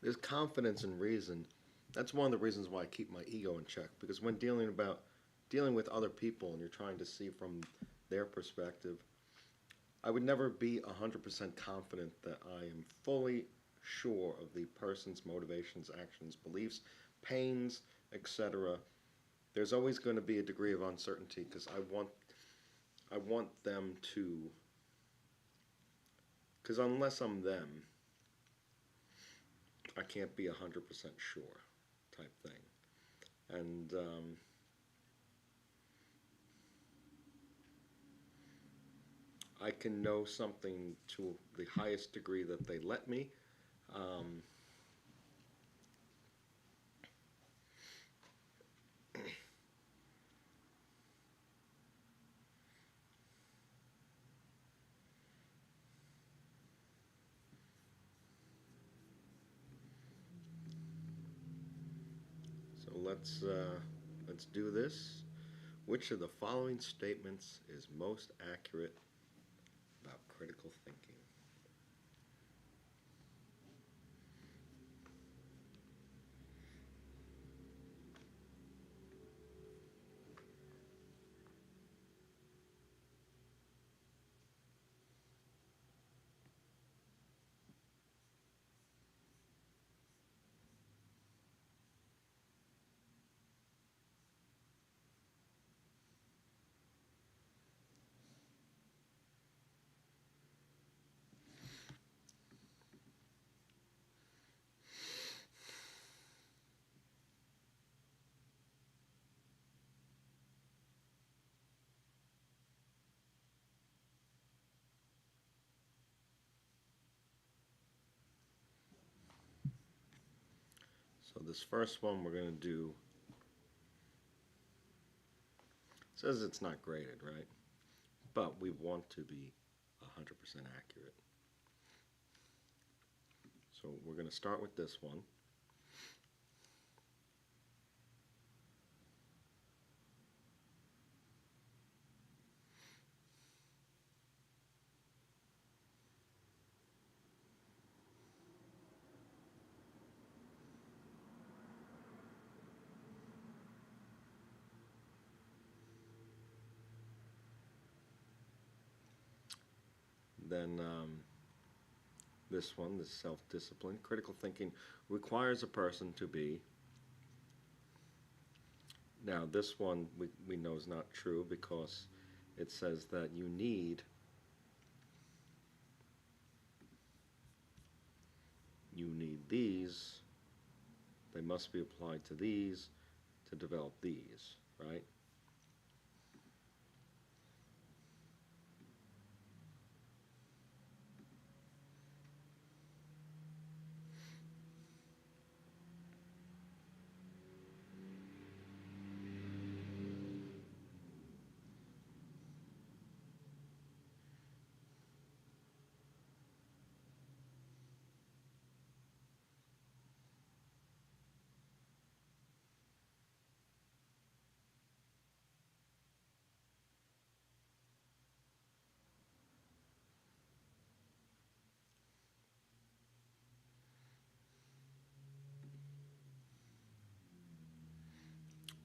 there's confidence in reason. That's one of the reasons why I keep my ego in check, because when dealing with other people and you're trying to see from their perspective, I would never be 100% confident that I am fully sure of the person's motivations, actions, beliefs, pains, etc. There's always going to be a degree of uncertainty because I want them to, because unless I'm them, I can't be 100% sure type thing. And I can know something to the highest degree that they let me. Um, so let's do this. Which of the following statements is most accurate about critical thinking? So this first one we're going to do says it's not graded, right? But we want to be 100% accurate. So we're going to start with this one. Then this one, this self-discipline. Critical thinking requires a person to be. Now this one we know is not true because it says that you need these. They must be applied to these to develop these, right?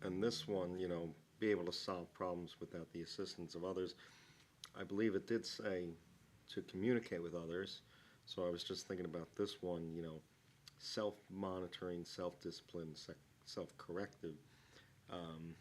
And this one, be able to solve problems without the assistance of others. I believe it did say to communicate with others. So I was just thinking about this one, self-monitoring, self-discipline, self-corrective. Um,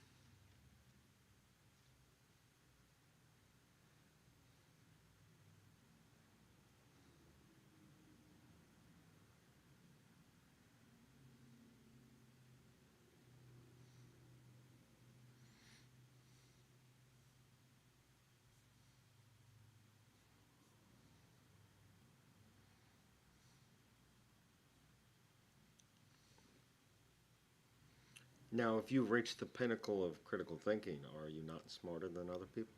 Now, if you've reached the pinnacle of critical thinking, are you not smarter than other people?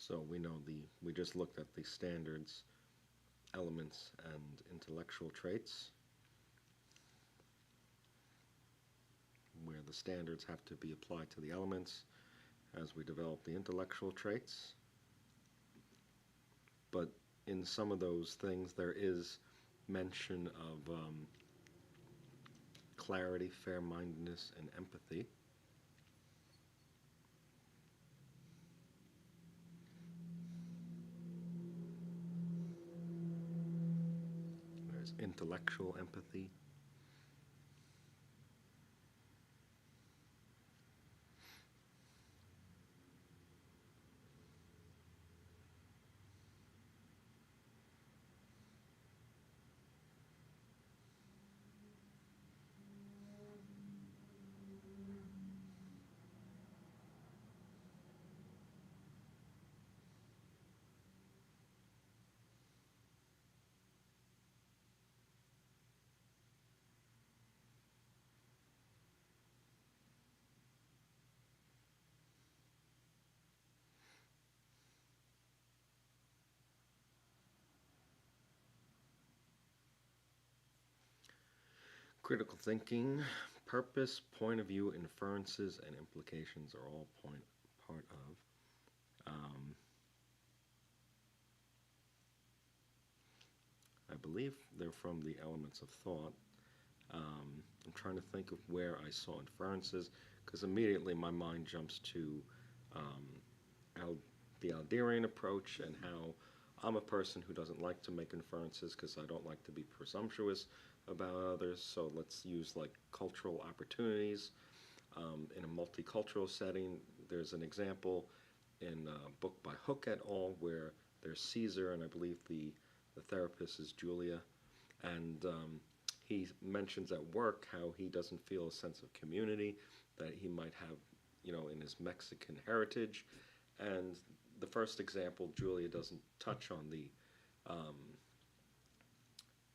So we just looked at the standards, elements, and intellectual traits, where the standards have to be applied to the elements as we develop the intellectual traits. But in some of those things, there is mention of clarity, fair-mindedness, and empathy. There's intellectual empathy. Critical thinking, purpose, point of view, inferences, and implications are all part of. I believe they're from the elements of thought. I'm trying to think of where I saw inferences, because immediately my mind jumps to um, the Alderian approach and how I'm a person who doesn't like to make inferences because I don't like to be presumptuous about others. So let's use like cultural opportunities. In a multicultural setting, there's an example in a book by Hook et al. Where there's Caesar, and I believe the therapist is Julia, and he mentions at work how he doesn't feel a sense of community that he might have, in his Mexican heritage. And the first example, Julia doesn't touch on um,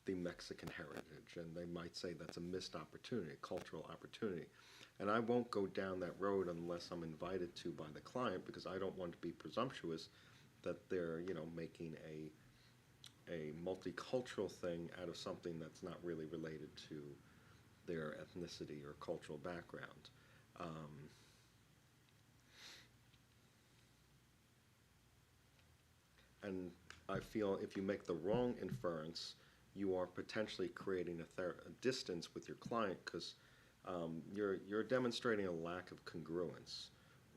the Mexican heritage, and they might say that's a missed opportunity, a cultural opportunity. And I won't go down that road unless I'm invited to by the client, because I don't want to be presumptuous that they're, making a multicultural thing out of something that's not really related to their ethnicity or cultural background. Um, and I feel if you make the wrong inference, you are potentially creating a distance with your client, because you're demonstrating a lack of congruence,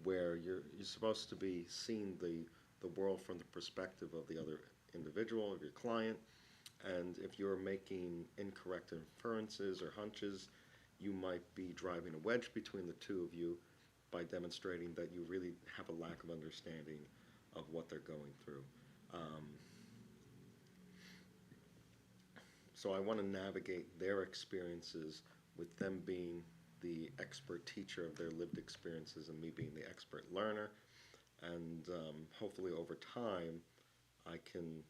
where you're supposed to be seeing the world from the perspective of the other individual, of your client. And if you're making incorrect inferences or hunches, you might be driving a wedge between the two of you by demonstrating that you really have a lack of understanding of what they're going through. Um, so I want to navigate their experiences with them being the expert teacher of their lived experiences and me being the expert learner. And hopefully over time, I can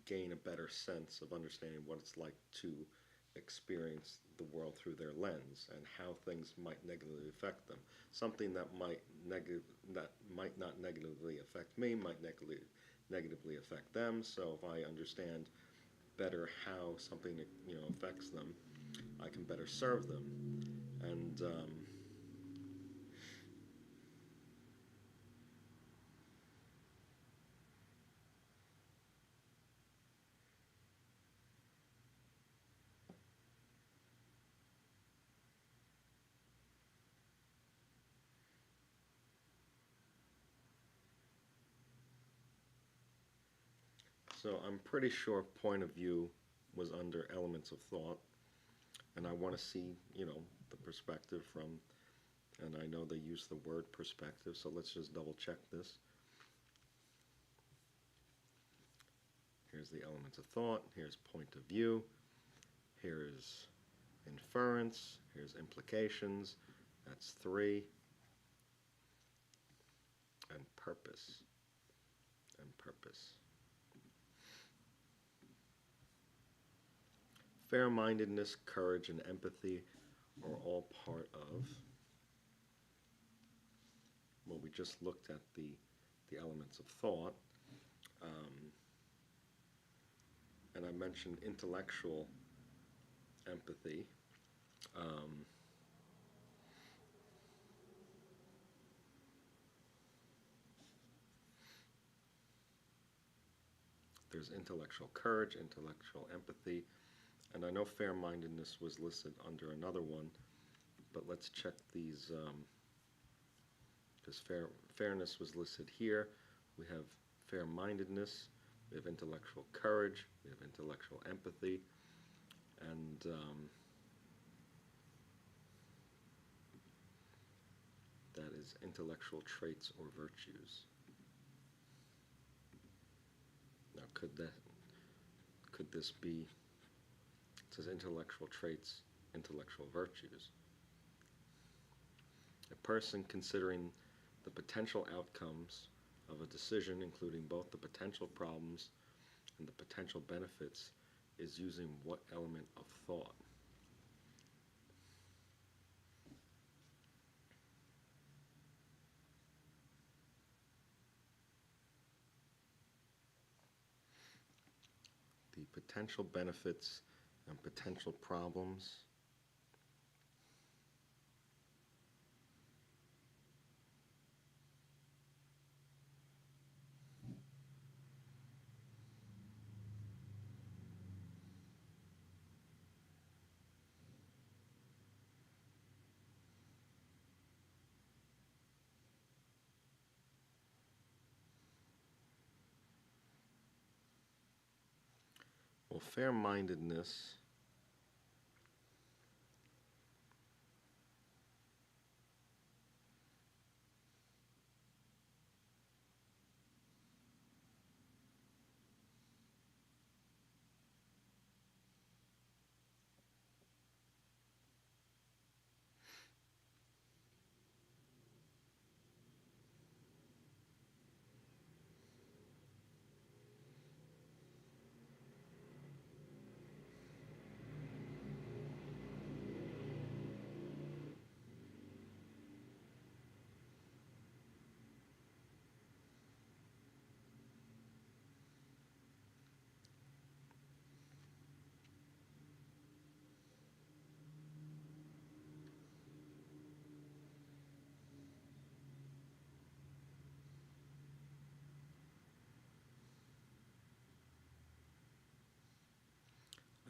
gain a better sense of understanding what it's like to experience the world through their lens and how things might negatively affect them. Something that might not negatively affect me might negatively affect them. So if I understand better how something affects them, I can better serve them. And so I'm pretty sure point of view was under elements of thought, and I want to see the perspective from. And I know they use the word perspective, so let's just double check this. Here's the elements of thought, here's point of view, here's inference, here's implications, that's 3, and purpose, and purpose. Fair-mindedness, courage, and empathy are all part of well, we just looked at the elements of thought, um, and I mentioned intellectual empathy. Um, there's intellectual courage, intellectual empathy, and I know fair-mindedness was listed under another one, but let's check these, because fairness was listed here. We have fair-mindedness, we have intellectual courage, we have intellectual empathy, and that is intellectual traits or virtues. Now, could this be? It says intellectual traits, intellectual virtues. A person considering the potential outcomes of a decision, including both the potential problems and the potential benefits, is using what element of thought? The potential benefits and potential problems. Well, fair-mindedness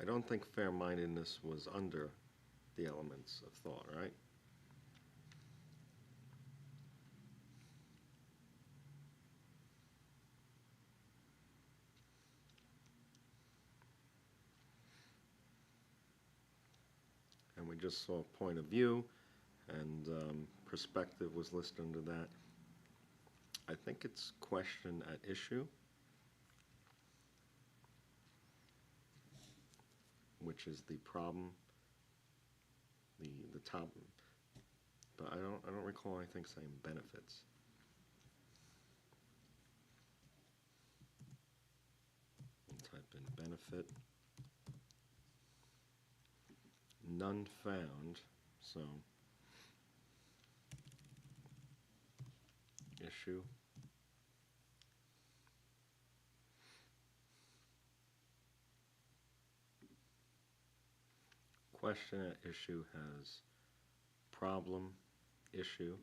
I don't think fair-mindedness was under the elements of thought, right? And we just saw point of view, and perspective was listed under that. I think it's question at issue, which is the problem, the top, but I don't recall anything saying benefits. I'll type in benefit. None found, so issue. Question at issue has problem, issue.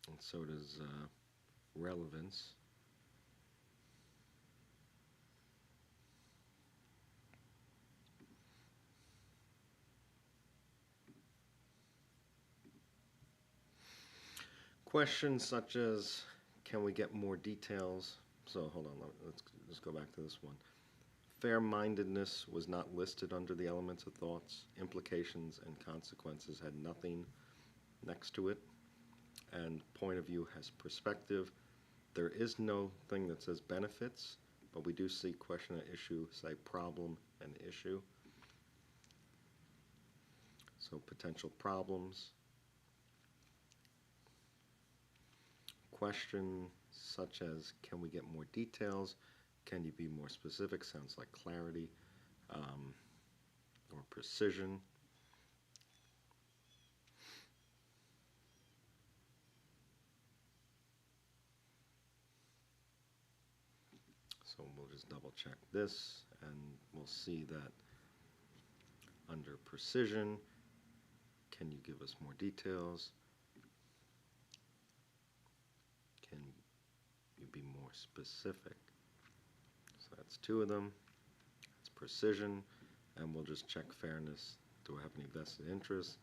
And so does relevance. Questions such as, can we get more details? So hold on, let's go back to this one. Fair-mindedness was not listed under the elements of thoughts. Implications and consequences had nothing next to it. And point of view has perspective. There is no thing that says benefits, but we do see question at issue say problem and issue. So potential problems. Question such as, can we get more details? Can you be more specific? Sounds like clarity or precision. So we'll just double check this, and we'll see that under precision, can you give us more details? Can you be more specific? So that's two of them. It's precision, and we'll just check fairness. Do I have any vested interest?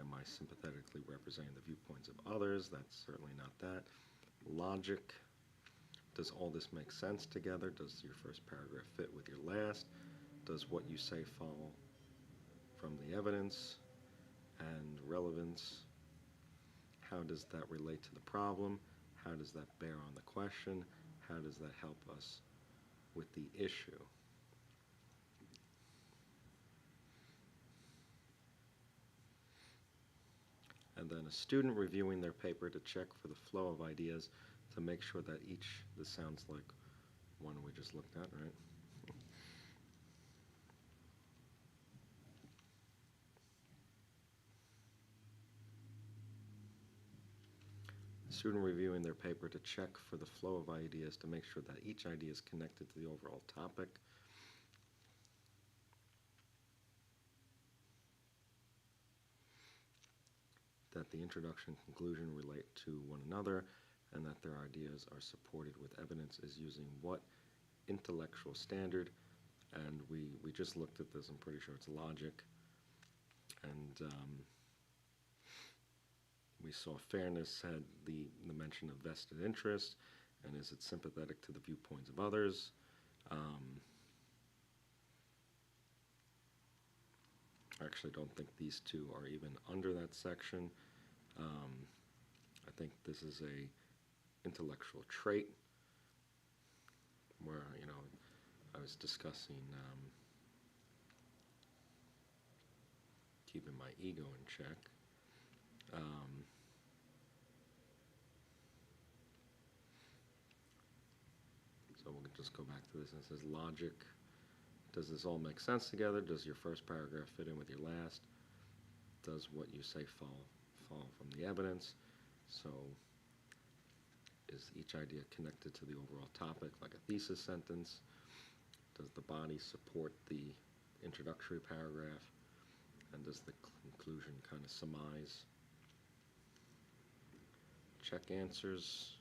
Am I sympathetically representing the viewpoints of others? That's certainly not that. Logic. Does all this make sense together? Does your first paragraph fit with your last? Does what you say follow from the evidence? And relevance. How does that relate to the problem? How does that bear on the question? How does that help us with the issue? And then a student reviewing their paper to check for the flow of ideas to make sure that this sounds like one we just looked at, right? Student reviewing their paper to check for the flow of ideas to make sure that each idea is connected to the overall topic. That the introduction and conclusion relate to one another, and that their ideas are supported with evidence is using what intellectual standard. And we just looked at this. I'm pretty sure it's logic. And we saw fairness had the mention of vested interest, and is it sympathetic to the viewpoints of others? I actually don't think these two are even under that section. I think this is a intellectual trait where, I was discussing keeping my ego in check. So we'll just go back to this, and it says logic. Does this all make sense together? Does your first paragraph fit in with your last? Does what you say fall from the evidence? So is each idea connected to the overall topic, like a thesis sentence? Does the body support the introductory paragraph? And does the conclusion kind of surmise? Check answers.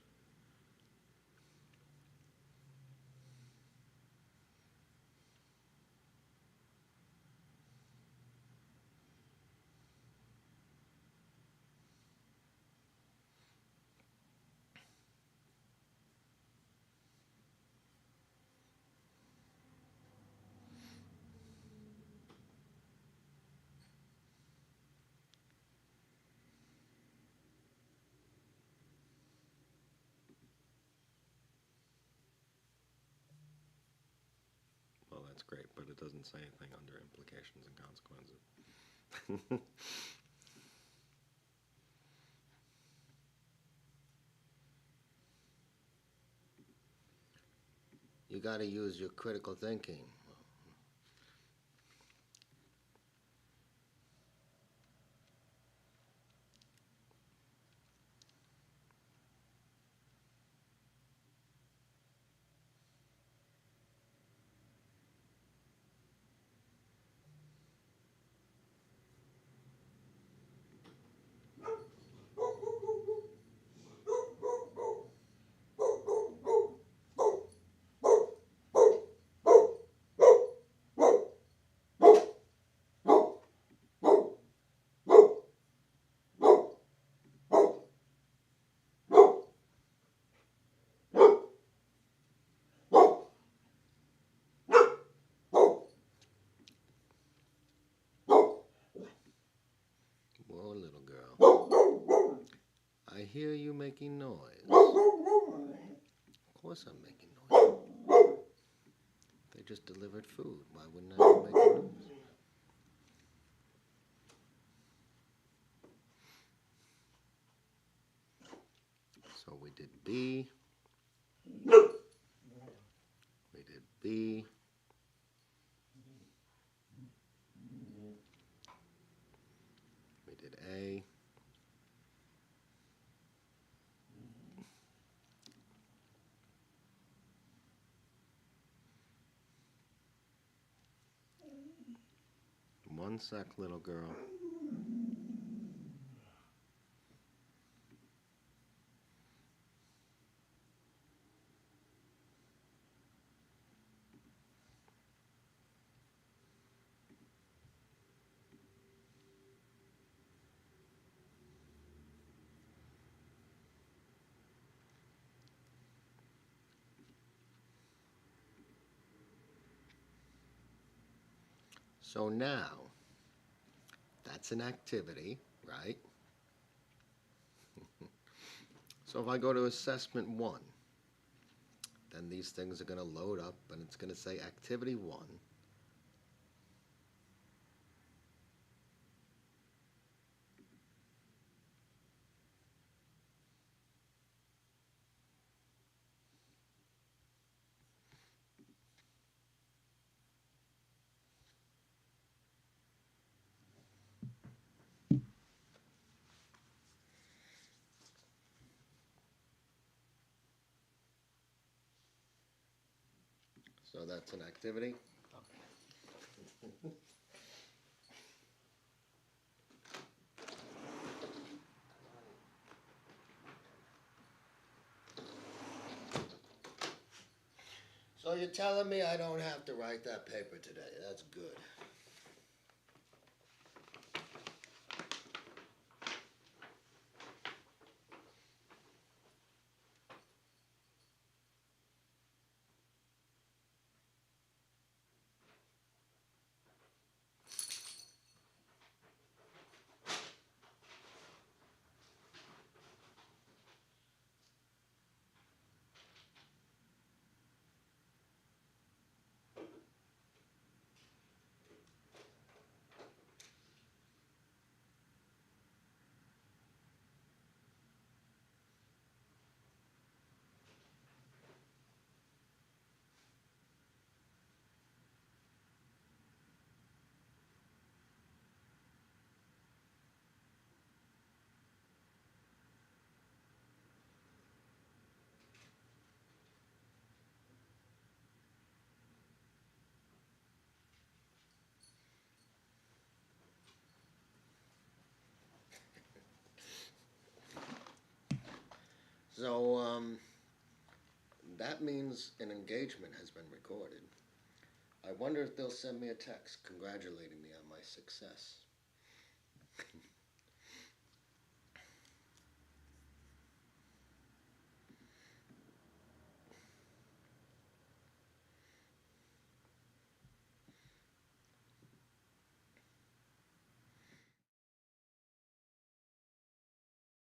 Well, that's great, but it doesn't say anything under implications and consequences. You got to use your critical thinking. Whoa, little girl. I hear you making noise. Of course I'm making noise. They just delivered food. Why wouldn't I be making noise? So we did B. We did B. We did A. One sec, little girl. So now, that's an activity, right? So if I go to assessment 1, then these things are going to load up and it's going to say activity 1. So that's an activity. So you're telling me I don't have to write that paper today. That's good. So, that means an engagement has been recorded. I wonder if they'll send me a text congratulating me on my success.